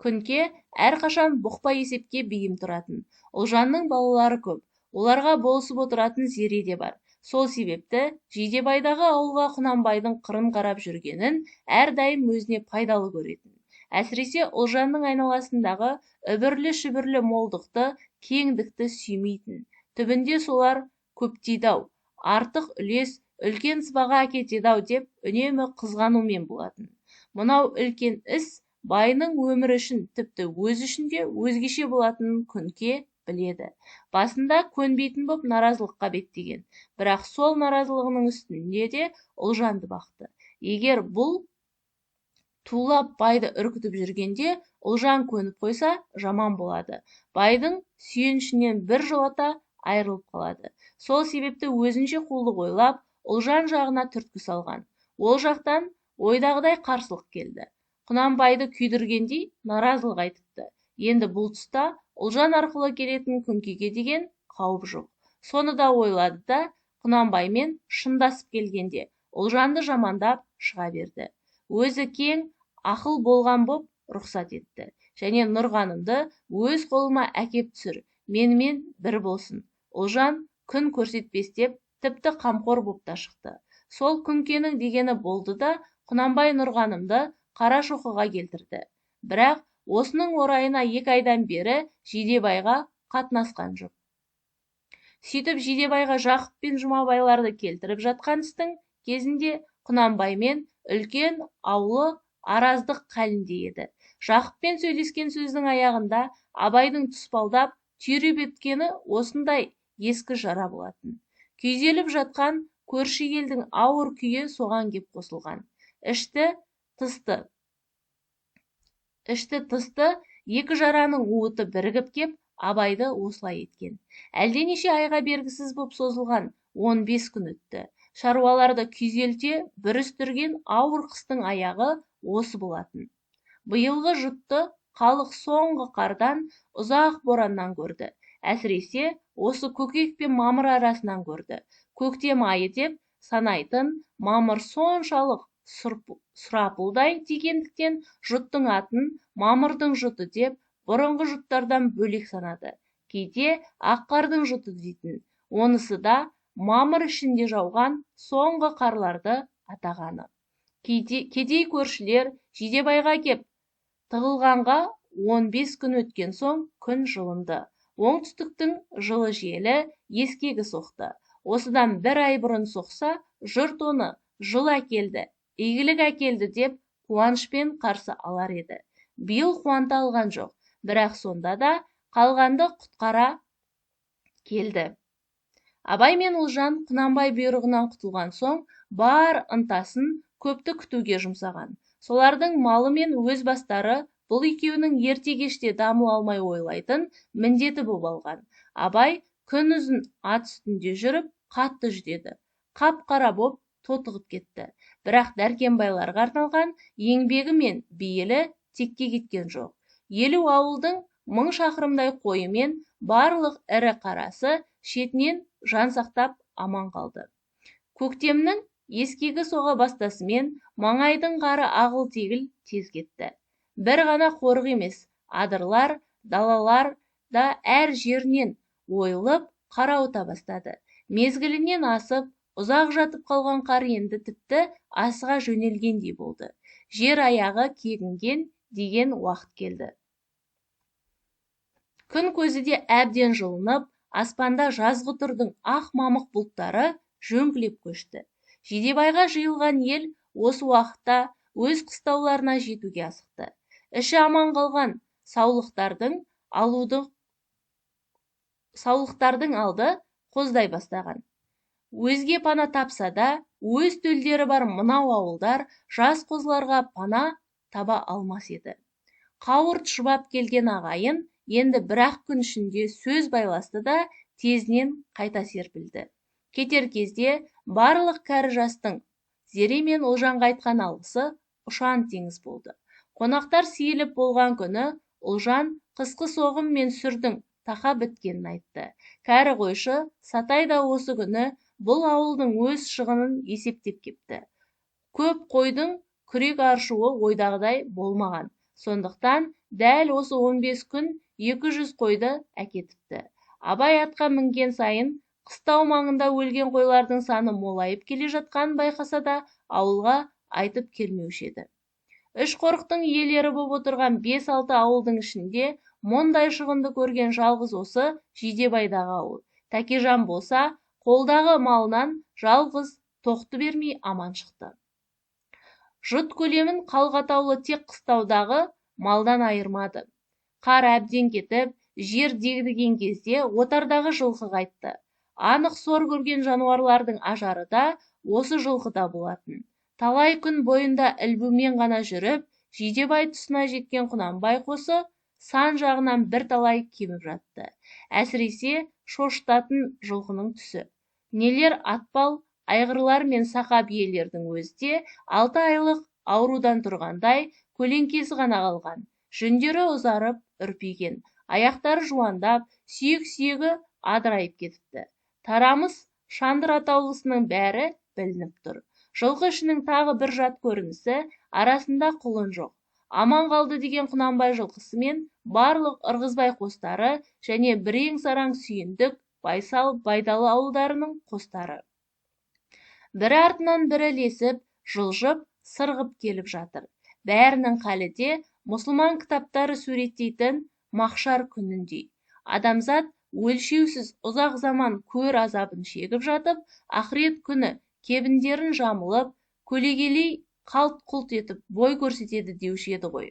Күнке әрқашан бұқпа есепке бейім тұратын. Ұлжанның балалары көп, оларға болысып отыратын зере де бар. Сол себепті Жидебайдағы ауылға Құнанбайдың қырын қарап жүргенін әрдайым өзіне пайдалы көретін. Әсіресе Ұлжанның айналасындағы үбірлі-шүбірлі молдықты, кеңдікті сүймейтін. Түбінде солар көптейді-ау, артық үлес, үлкен сыбаға әкетеді-ау деп үнемі қызғанумен болатын. Мынау үлкен іс байының өмірі үшін, тіпті өзі үшін де өзгеше болатынын Күнке біледі. Басында көнбейтін боп наразылыққа беттеген. Бірақ сол наразылығының үстінде де Ұлжанды бақты. Егер бұл тулап байды үркітіп жүргенде Ұлжан көніп қойса, жаман болады. Байдың сүйенішінен бір жолата айырылып қалады. Сол себепті өзінше қулық ойлап, Ұлжан жағына түрткі салған. Ол жақтан ойдағыдай қарсылық келді. Құнанбайды күйдіргендей наразылық айтыпты. Енді бұл тұста Ұлжан арқылы келетін Күнкеге деген қауіп жоқ. Соны да ойлады да, Құнанбаймен шындасып келгенде Ұлжанды жамандап шыға берді. Өзі кең, ақыл болған боп рұқсат етті. Және Нұрғанымды өз қолыма әкеп түсір, менімен бір болсын. Ұлжан күн көрсетпес деп, тіпті қамқор боп та шықты. Сол Күнкенің дегені болды да, Құнанбай Нұрғанымды Қарашоқыға келтірді. Бірақ осының орайына 2 айдан бері Жидебайға қатынасқан жоқ. Сөйтіп Жидебайға Жақып пен Жұмабайларды келтіріп жатқан істің кезінде Құнанбаймен үлкен аулы араздық қалінде еді. Жақыппен сөйлескен сөздің аяғында Абайдың тұспалдап түйреп еткені осындай ескі жара болатын. Күйзеліп жатқан көрші елдің ауыр күйі соған кеп қосылған. Ішті тысты екі жараның уыты бірігіп кеп Абайды осылай еткен. Әлденеше айға бергісіз боп созылған 15 күн өтті. Шаруаларды күйзелте бүрістірген ауыр қыстың аяғы осы болатын. Биылғы жұтты халық соңғы қардан, ұзақ бораннан көрді. Әсіресе осы көкек пен мамыр арасынан көрді. Көктем айы деп санайтын мамыр соншалық сұрапылдай тигендіктен жұттың атын мамырдың жұты деп бұрынғы жұттардан бөлек санады. Кейде аққардың жұты дейтін. Онысы да мамыр ішінде жауған соңғы қарларды атағаны. Кедей көршілер Жидебайға кеп тығылғанға 15 күн өткен соң күн жылынды. Оңтүстіктің жылы желі ескегі соқты. Осыдан 1 ай бұрын соқса, жұрт оны жыл әкелді, игілік әкелді деп қуанышпен қарсы алар еді. Биыл қуанта алған жоқ, бірақ сонда да қалғанды құтқара келді. Абай мен Ұлжан Құнанбай бұйрығынан құтылған соң бар ынтасын көпті күтуге жұмсаған. Солардың малы мен өз бастары бұл екеуінің ерте кеште дамыл алмай ойлайтын міндеті боп алған. Абай күн ұзын ат үстінде жүріп, қатты жүдеді. Қап-қара боп тотығып кетті. Бірақ дәркембайларға арналған еңбегі мен бейілі текке кеткен жоқ. 50 ауылдың 1000 шақырымдай қойы мен барлық ірі қарасы шетінен жан сақтап аман қалды. Көктемнің ескегі соға бастасымен маңайдың қары ағыл-тегіл тез кетті. Бір ғана қорық емес, адырлар, далалар да әр жерінен ойылып қарауыта бастады. Мезгілінен асып, ұзақ жатып қалған қар енді тіпті асыға жөнелгендей болды. Жер аяғы кегінген деген уақыт келді. Күн көзі де әбден жылынып, аспанда жазғытұрдың ақ мамық бұлттары жөңкілеп көшті. Жидебайға жиылған ел осы уақытта өз қыстауларына жетуге асықты. Іші аман қалған саулықтардың алды қоздай бастаған. Өзге пана тапса да, өз төлдері бар мынау ауылдар жас қозыларға пана таба алмас еді. Қауырт шұбап келген ағайын енді бір-ақ күн ішінде сөз байласты да тезінен қайта серпілді. Кетер кезде барлық кәрі жастың Зере мен Ұлжанға айтқан алғысы ұшан теңіз болды. Қонақтар сейіліп болған күні Ұлжан қысқы соғым мен сүрдің тақа біткенін айтты. Кәрі қойшы Сатай да осы күні бұл ауылдың өз шығынын есептеп кепті. Көп қойдың күрек аршуы ойдағыдай болмаған. Сондықтан дәл осы 15 күн 200 қойды әкетіпті. Абай атқа мінген сайын қыстау маңында өлген қойлардың саны молайып келе жатқанын байқаса да, ауылға айтып келмеуші еді. Үш қорықтың иелері боп отырған 5-6 ауылдың ішінде мұндай шығынды көрген жалғыз осы Жидебайдағы ауыл. Тәкежан болса, қолдағы малынан жалғыз тоқты бермей аман шықты. Жұт көлемін қалғатаулы тек қыстаудағы малдан айырмады. Қар әбден кетіп, жер дегдіген кезде отардағы жылқы қайтты. Анық сор көрген жануарлардың ажары да осы жылқыда болатын. Талай күн бойында ілбумен ғана жүріп, Жидебай тұсына жеткен Құнанбай қосы сан жағынан бір талай кеміп жатты. Әсіресе шошытатын жылқының түсі. Нелер атпал, айғырлар мен сақа биелердің өзі 6 айлық аурудан тұрғандай көлеңкесі ғана қалған. Жүндері ұзарып, үрпиген, аяқтары жуандап, сүйек-сүйегі адырайып кетіпті. Тарамыс Шандыр атаулысының бәрі білініп тұр. Жылқы ішінің тағы бір жат көрінісі, арасында құлын жоқ. Аман қалды деген Құнанбай жылқысы мен барлық ырғызбай қостары және бірең-сараң Сүйіндік, Байсал, Байдалы ауылдарының қостары. Бірі артынан бірі ілесіп, жылжып, сырғып келіп жатыр. Бәрінің халі де мұсылман кітаптары суреттейтін махшар күніндей. Адамзат өлшеусіз ұзақ заман көр азабын шегіп жатып, ақырет күні кебіндерін жамылып, көлегелей қалт-құлт етіп бой көрсетеді деуші еді ғой.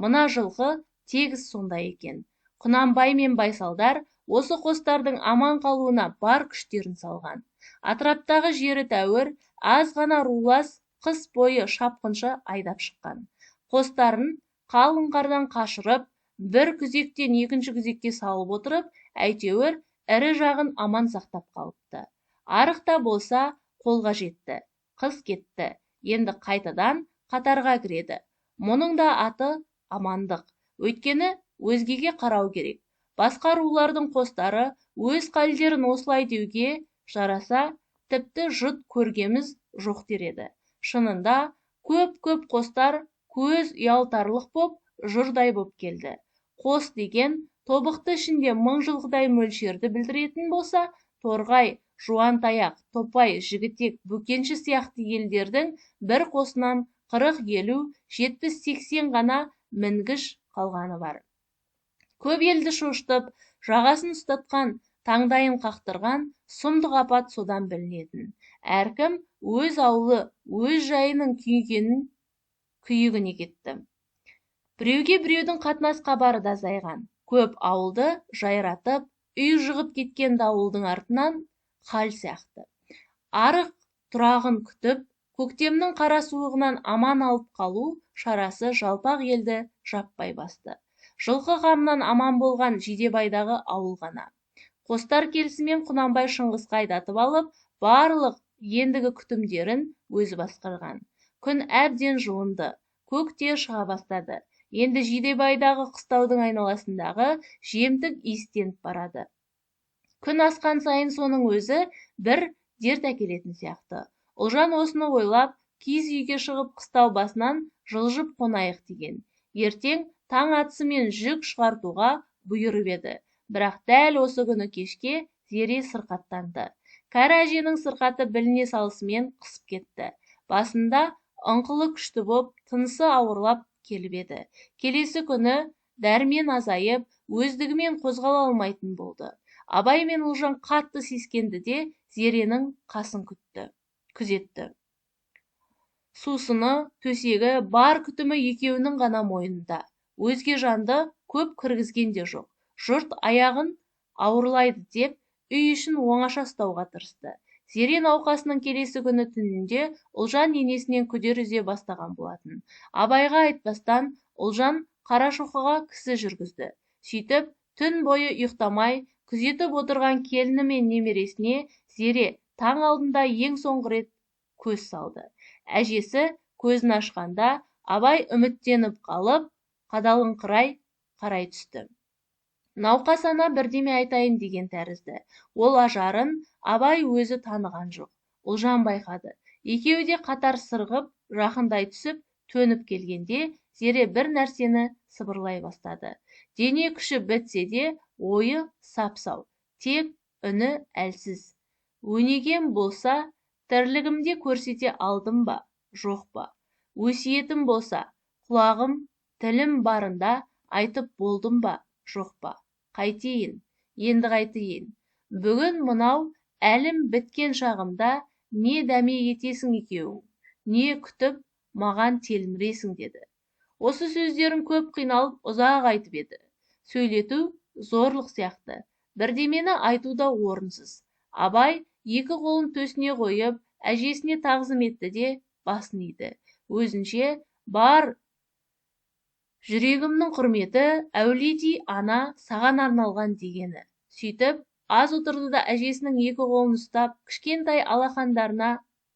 Мына жылқы тегіс сондай екен. Құнанбай мен Байсалдар осы қостардың аман қалуына бар күштерін салған. Атыраптағы жері тәуір, аз ғана рулас қыс бойы шапқыншы айдап шыққан. Қостарын қалың қардан қашырып, бір күзектен екінші күзекке салып отырып, әйтеуір ірі жағын аман сақтап қалыпты. Арықта болса қолға жетті. Қыс кетті. Енді қайтадан қатарға кіреді. Мұның да аты амандық. Өйткені өзгеге қарау керек. Басқа рулардың қостары өз қалдерін осылай деуге жараса, тіпті жұт көргеміз жоқ дереді. Шынында көп қостар көз ұялтарлық боп, жұрдай боп келді. Қос деген тобықты ішінде 1000 жылқыдай мөлшерді білдіретін болса, Торғай, Жуантаяқ, Топай, Жігітек, Бөкенші сияқты елдердің бір қосынан 40-50, 70-80 ғана мінгіш қалғаны бар. Көп елді шошытып, жағасын ұстатқан, таңдайын қақтырған сұмдық апат содан білінетін. Әркім өз аулы, өз жайының күйігіне кетті. Біреуге біреудің қатынас қабары да зайған. Көп ауылды жайратып, үй жығып кеткен дауылдың артынан хал сияқты. Арық тұрағын күтіп, көктемнің қара суығынан аман алып қалу шарасы жалпақ елді жаппай басты. Жылқы қамынан аман болған Жидебайдағы ауыл ғана. Қостар келісімен Құнанбай Шыңғысқа айдатып алып, барлық ендігі күтімдерін өзі басқарған. Күн әбден жылынды, көк те шыға бастады. Енді Жидебайдағы қыстаудың айналасындағы жемтік иістеніп барады. Күн асқан сайын соның өзі бір дерт әкелетін сияқты. Ұлжан осыны ойлап, киіз үйге шығып қыстау басынан жылжып қонайық деген. Ертең таң атысымен жүк шығартуға бұйырып еді. Бірақ дәл осы күні кешке Зере сырқаттанды. Кәрі әженің сырқаты біліне салысымен қысып кетті. Басында ыңқылы күшті боп, тынысы ауырлап келіп еді. Келесі күні дәрмен азайып, өздігімен қозғала алмайтын болды. Абай мен Ұлжан қатты сескенді де Зеренің қасын күзетті. Сусыны, төсегі, бар күтімі екеуінің ғана мойнында. Өзге жанды көп кіргізген де жоқ. Жұрт аяғын ауырлайды деп, үй ішін оңаша ұстауға тырысты. Зере науқасының келесі күні түнінде Ұлжан енесінен күдер үзе бастаған болатын. Абайға айтпастан Ұлжан Қарашоқыға кісі жүргізді. Сөйтіп, түн бойы ұйықтамай, күзетіп отырған келіні мен немересіне Зере таң алдында ең соңғы рет көз салды. Әжесі көзін ашқанда Абай үміттеніп қалып, қадалыңқырай қарай түсті. Науқас ана бірдеме айтайын деген тәрізді. Ол ажарын Абай өзі таныған жоқ. Ұлжан байқады. Екеуі де қатар сырғып, жақындай түсіп, төніп келгенде Зере бір нәрсені сыбырлай бастады. Дене күші бітсе де, ойы сап-сау, тек үні әлсіз. Өнегем болса, тірлігімде көрсете алдым ба, жоқ па? Өсиетім болса, құлағым, тілім барында айтып болдым ба, жоқ па? Қайтейін, енді қайтейін. Бүгін мынау әлім біткен шағымда не дәме етесің екеуің, не күтіп маған телміресің деді. Осы сөздерін көп қиналып ұзақ айтып еді. Сөйлету зорлық сияқты, бірдемені айту да орынсыз. Абай екі қолын төсіне қойып, әжесіне тағзым етті де басын иді. Өзінше бар жүрегімнің құрметі, әулетей ана саған арналған дегені. Сөйтіп, аз отырды да әжесінің екі қолын ұстап, кішкентай алақандарына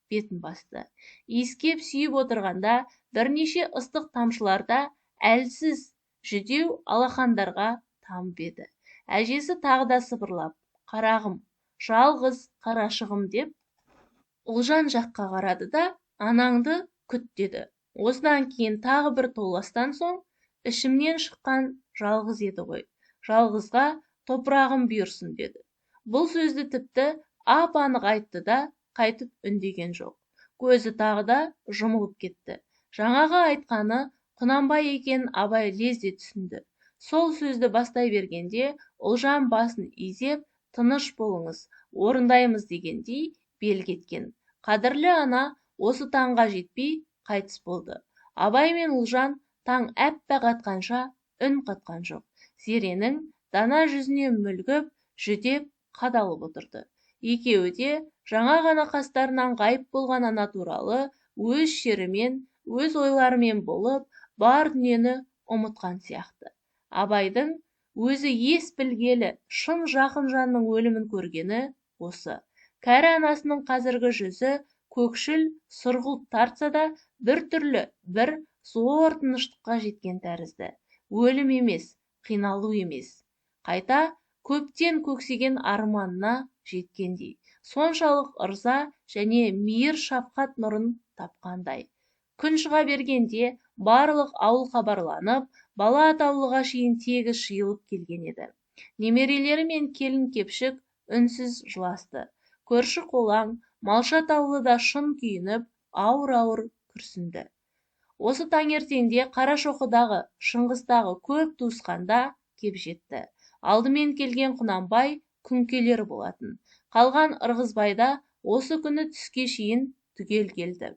бетін басты. Иіскеп сүйіп отырғанда, бірнеше ыстық тамшыларда әлсіз жүдеу алақандарға тамып еді. Әжесі тағы да сыбырлап, қарағым, жалғыз қарашығым деп, Ұлжан жаққа қарады да, анаңды күт деді. Осыдан кейін тағы бір толастан соң, ішімнен шыққан жалғыз еді ғой. Жалғызға топырағым бұйырсын деді. Бұл сөзді тіпті ап-анық айтты да, қайтып үндеген жоқ. Көзі тағы да жұмылып кетті. Жаңағы айтқаны Құнанбай екенін Абай лезде түсінді. Сол сөзді бастай бергенде, Ұлжан басын изеп, тыныш болыңыз, орындаймыз дегендей бел кеткен. Қадірлі ана осы таңға жетпей қайтыс болды. Абай мен Ұлжан таң әппақ атқанша үн қатқан жоқ. Зеренің дана жүзіне мүлгіп, жүдеп, қадалып отырды. Екеуі де жаңа ғана қастарынан ғайып болған ана туралы өз шерімен, өз ойларымен болып, бар дүниені ұмытқан сияқты. Абайдың өзі ес білгелі шын жақын жанның өлімін көргені осы. Кәрі анасының қазіргі жүзі көкшіл сұрғылт тартса да, бір түрлі, бір зор тыныштыққа жеткен тәрізді. Өлім емес, қиналу емес. Қайта көптен көксеген арманына жеткендей. Соншалық ырза және мейір шапқат нұрын тапқандай. Күн шыға бергенде барлық ауыл хабарланып, бала атаулыға шейін тегіс жиылып келген еді. Немерелері мен келін кепшік үнсіз жыласты. Көрші қолаң, малша таулы да шын күйініп, ауыр-ауыр күрсінді. Осы таңертеңде Қарашоқыдағы, Шыңғыстағы көп туысқанда кеп жетті. Алдымен келген Құнанбай күнкелер болатын. Қалған Ырғызбайда осы күні түске шейін түгел келді.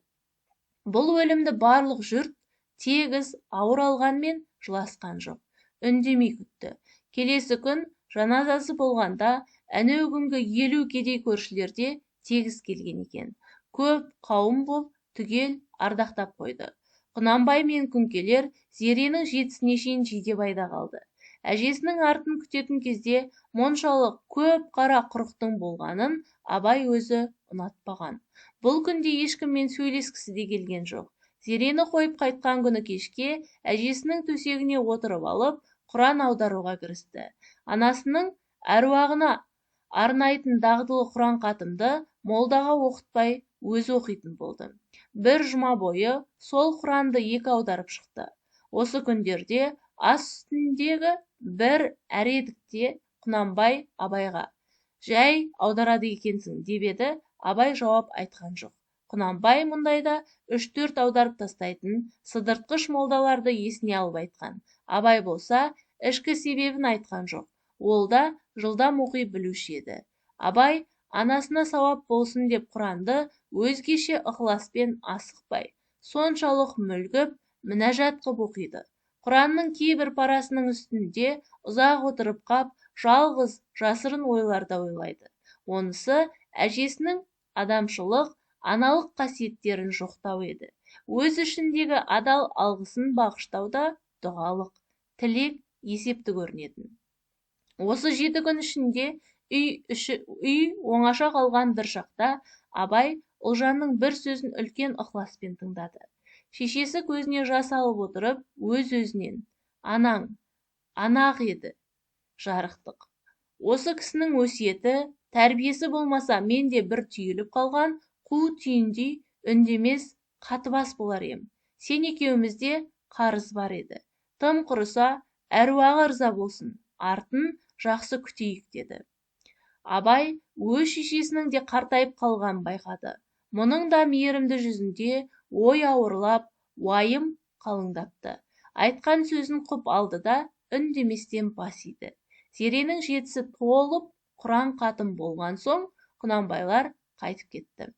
Бұл өлімді барлық жұрт тегіс ауыр алғанмен жыласқан жоқ. Үндемей күтті. Келесі күн жаназасы болғанда, әнеу күнгі 50 кедей көршілерде тегіс келген екен. Көп қауым боп түгел ардақтап қойды. Құнанбай мен күнкелер Зеренің жетісіне шейін Жидебайда қалды. Әжесінің артын күтетін кезде моншалық көп қара құрықтың болғанын абай өзі ұнатпаған. Бұл күнде ешкіммен сөйлескісі де келген жоқ. Зерені қойып қайтқан күні кешке әжесінің төсегіне отырып алып, Құран аударуға кірісті. Анасының әруағына арнайтын дағдылы Құран қатымды молдаға оқытпай өзі оқитын болды. Бір жұма бойы сол Құранды екі аударып шықты. Осы күндерде ас үстіндегі бір әредікте Құнанбай Абайға: «Жай аударады екенсің» деп еді. Абай жауап айтқан жоқ. Құнанбай мұндайда 3-4 аударып тастайтын сыдыртқыш молдаларды есіне алып айтқан. Абай болса ішкі себебін айтқан жоқ. Ол да жылдам оқи білуші еді. Абай анасына сауап болсын деп Құранды өзгеше ықыласпен асықпай, соншалық мүлгіп, мінәжат қып оқиды. Құранның кейбір парасының үстінде ұзақ отырып қап, жалғыз жасырын ойларда ойлайды. Онысы әжесінің адамшылық, аналық қасиеттерін жоқтау еді. Өз ішіндегі адал алғысын бағыштауда дұғалық, тілек есепті көрінетін. Осы 7 күн ішінде үй оңаша қалған бір шақта Абай Ұлжанның бір сөзін үлкен ықыласпен тыңдады. Шешесі көзіне жас алып отырып, өз-өзінен: «Анаң, анақ еді, жарықтық. Осы кісінің өсиеті, тәрбиесі болмаса, мен де бір түйіліп қалған қу түйіндей үндемес қатыбас болар ем. Сен екеумізде қарыз бар еді. Тым құрыса, әруағы ырза болсын, артын жақсы күтейік» деді. Абай өз шешесінің де қартайып қалғанын байқады. Мұның да мейірімді жүзінде ой ауырлап, уайым қалыңдапты. Айтқан сөзін құп алды да үндеместен бас иді. Зеренің жетісі толып, Құран қатым болған соң Құнанбайлар қайтып кетті.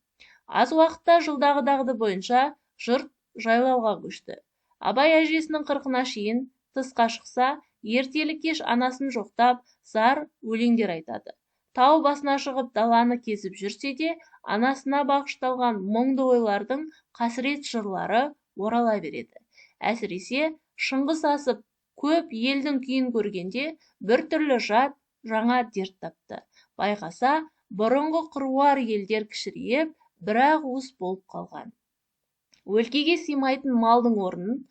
Аз уақытта жылдағы дағды бойынша жұрт жайлауға көшті. Абай әжесінің қырқына шейін тысқа шықса, ертелі-кеш анасын жоқтап, зар өлеңдер айтады. Тау басына шығып даланы кезіп жүрсе де, анасына бағышталған мұңды ойлардың қасірет жырлары орала береді. Әсіресе шыңғыс асып, көп елдің күйін көргенде біртүрлі жат, жаңа дерт тапты. Байқаса, бұрынғы қыруар елдер кішірейіп, бір-ақ уыс болып қалған. Өлкеге сыймайтын малдың орнын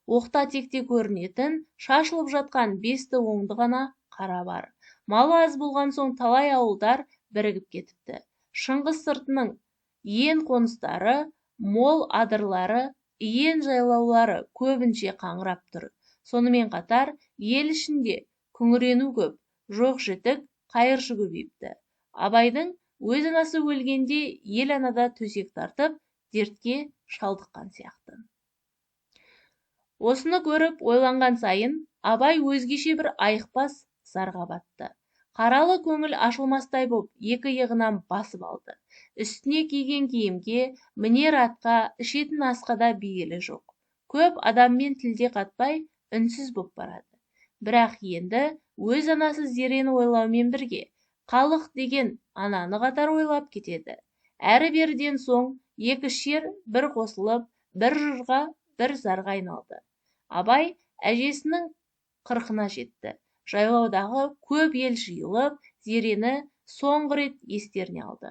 оқта-текте көрінетін, шашылып жатқан 5 оңды ғана қара бар. Малы аз болған соң талай ауылдар бірігіп кетіпті. Шыңғыс сыртының иен қоныстары, мол адырлары, иен жайлаулары көбінше қаңырап тұр. Сонымен қатар, ел ішінде күңірену көп, жоқ-жітік, қайыршы көбейіпті. Абайдың өз анасы өлгенде ел анада төсек тартып, дертке шалдыққан сияқты. Осыны көріп ойланған сайын, Абай өзгеше бір айықпас зарға батты. Қаралы көңіл ашылмастай боп, екі иығынан басып алды. Үстіне киген киімге, мінер атқа, ішетін асқа да бейілі жоқ. Көп адаммен тілде қатпай, үнсіз боп барады. Бірақ енді өз анасы Зерені ойлаумен бірге, халық деген ананы қатар ойлап кетеді. Әрі-беріден соң екі шер бір қосылып, бір жырға, бір зарға айналды. Абай әжесінің қырқына жетті. Жайлаудағы көп ел жиылып, Зерені соңғы рет естеріне алды.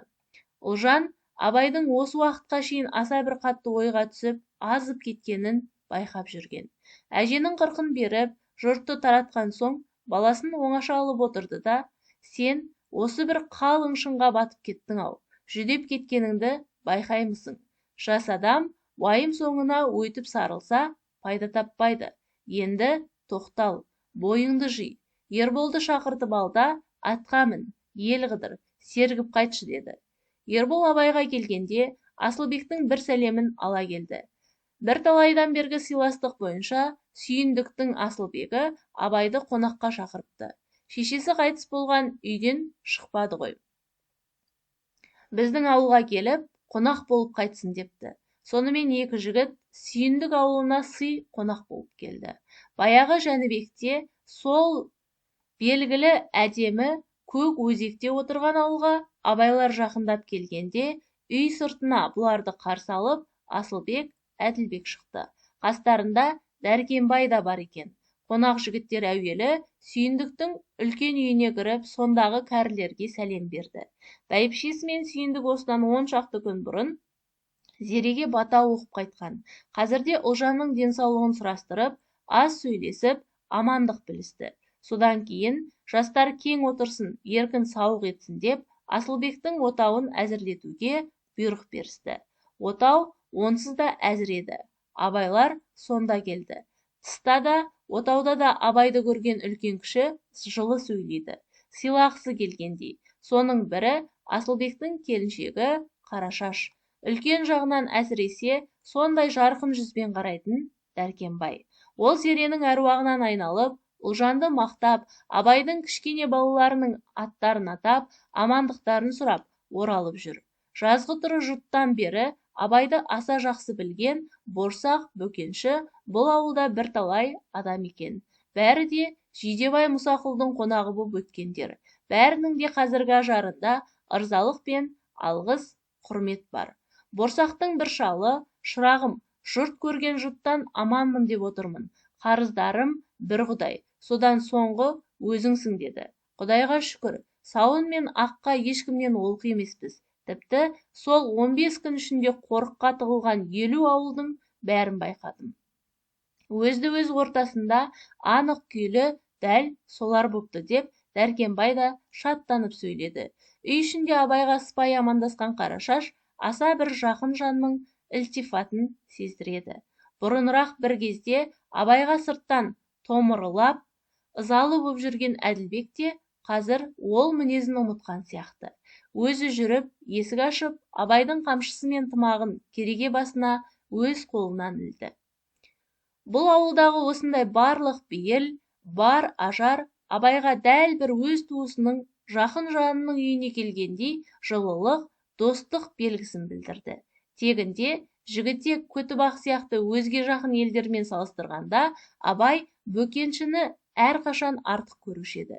Ұлжан Абайдың осы уақытқа шейін аса бір қатты ойға түсіп, азып кеткенін байқап жүрген. Әженің қырқын беріп, жұртты таратқан соң, баласын оңаша алып отырды да: «Сен осы бір қалың шыңға батып кеттің-ау, жүдеп кеткеніңді байқаймысың? Жас адам уайым соңына өйтіп сарылса, пайда таппайды. Енді тоқтал, бойыңды жи, Ерболды шақыртып ал да, атқа мін, ел қыдыр, сергіп қайтшы» деді. Ербол Абайға келгенде, Асылбектің бір сәлемін ала келді. Бір талайдан бергі сыйластық бойынша Сүйіндіктің Асылбегі Абайды қонаққа шақырыпты. Шешесі қайтыс болған үйден шықпады ғой. Біздің ауылға келіп, қонақ болып қайтсын депті. Сонымен екі жігіт Сүйіндік ауылына сый қонақ болып келді. Баяғы Жәнібекте сол белгілі әдемі көк өзекте отырған ауылға Абайлар жақындап келгенде, үй сыртына бұларды қарсы алып, Асылбек, Әділбек шықты. Қастарында Дәркембай да бар екен. Қонақ жігіттер әуелі сүйіндіктің үлкен үйіне кіріп, сондағы кәрілерге сәлем берді. Бәйбішесі мен сүйіндік осыдан 10 шақты күн бұрын зереге бата оқып қайтқан. Қазірде Ұлжанның денсаулығын сұрастырып, аз сөйлесіп, амандық білісті. Содан кейін жастар кең отырсын, еркін сауық етсін деп, Асылбектің отауын әзірлетуге бұйрық берісті. Отау онсыз да әзір еді. Абайлар сонда келді. Тыста да, отауда да абайды көрген үлкен-кіші жылы сөйлейді, сыйлағысы келгендей. Соның бірі Асылбектің келіншегі Қарашаш. Үлкен жағынан әсіресе сондай жарқын жүзбен қарайтын Дәркембай. Ол зеренің әруағынан айналып, Ұлжанды мақтап, абайдың кішкене балаларының аттарын атап, амандықтарын сұрап, оралып жүр. Жазғытұры жұттан бері абайды аса жақсы білген борсақ бөкенші бұл ауылда бірталай адам екен. Бәрі де Жидебай Мұсақұлдың қонағы боп өткендер. Бәрінің де қазіргі ажарында ырзалық пен алғыс, құрмет бар. Борсақтың бір шалы, шырағым, жұрт көрген жұттан аманмын деп отырмын. Қарыздарым бір Құдай, содан соңғы өзіңсің деді. Құдайға шүкір, сауын мен аққа ешкімнен олқы емеспіз. Тіпті сол 15 күн ішінде қорыққа тығылған 50 ауылдың бәрін байқадым. Өзді-өз ортасында анық күйлі дәл солар бопты деп, Дәркембай да шаттанып сөйледі. Үй ішінде абайға сыпайы амандасқан Қарашаш аса бір жақын жанның ілтифатын сездіреді. Бұрынырақ бір кезде абайға сырттан томырылап, ызалы боп жүрген Әділбек те қазір ол мінезін ұмытқан сияқты. Өзі жүріп, есік ашып, абайдың қамшысы мен тымағын кереге басына өз қолынан ілді. Бұл ауылдағы осындай барлық бейіл, бар ажар абайға дәл бір өз туысының, жақын жанының үйіне келгендей жылылық, достық белгісін білдірді. Тегінде Жігітек, Көтібақ сияқты өзге жақын елдермен салыстырғанда абай бөкеншіні әрқашан артық көруші еді.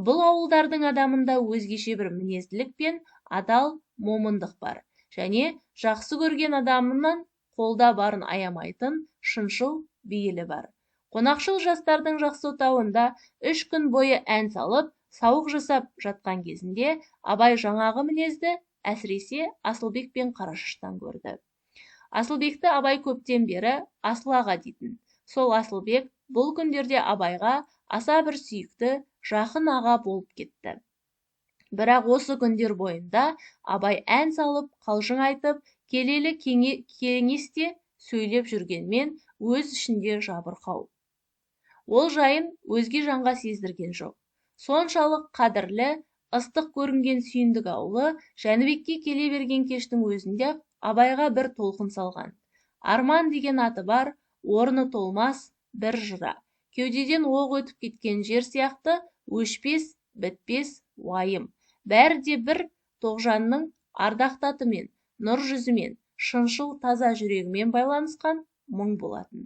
Бұл ауылдардың адамында өзгеше бір мінезділік пен адал момындық бар. Және жақсы көрген адамынан қолда барын аямайтын шыншыл бейілі бар. Қонақшыл жастардың жақсы отауында 3 күн бойы ән салып, сауық жасап жатқан кезінде абай жаңағы мінезді әсіресе Асылбек пен Қарашаштан көрді. Асылбекті абай көптен бері Асыл аға дейтін. Сол Асылбек бұл күндерде абайға аса бір сүйікті, жақын аға болып кетті. Бірақ осы күндер бойында абай ән салып, қалжың айтып, келелі кеңесте сөйлеп жүргенмен өз ішінде жабырқау. Ол жайын өзге жанға сездірген жоқ. Соншалық қадірлі, ыстық көрінген Сүйіндік аулы Жәнібекке келе берген кештің өзінде абайға бір толқын салған. Арман деген аты бар, орны толмас бір жыра. Кеудеден оқ өтіп кеткен жер сияқты өшпес, бітпес уайым. Бәрі де бір Тоғжанның ардақты атымен, нұр жүзімен, шыншыл таза жүрегімен байланысқан мұң болатын.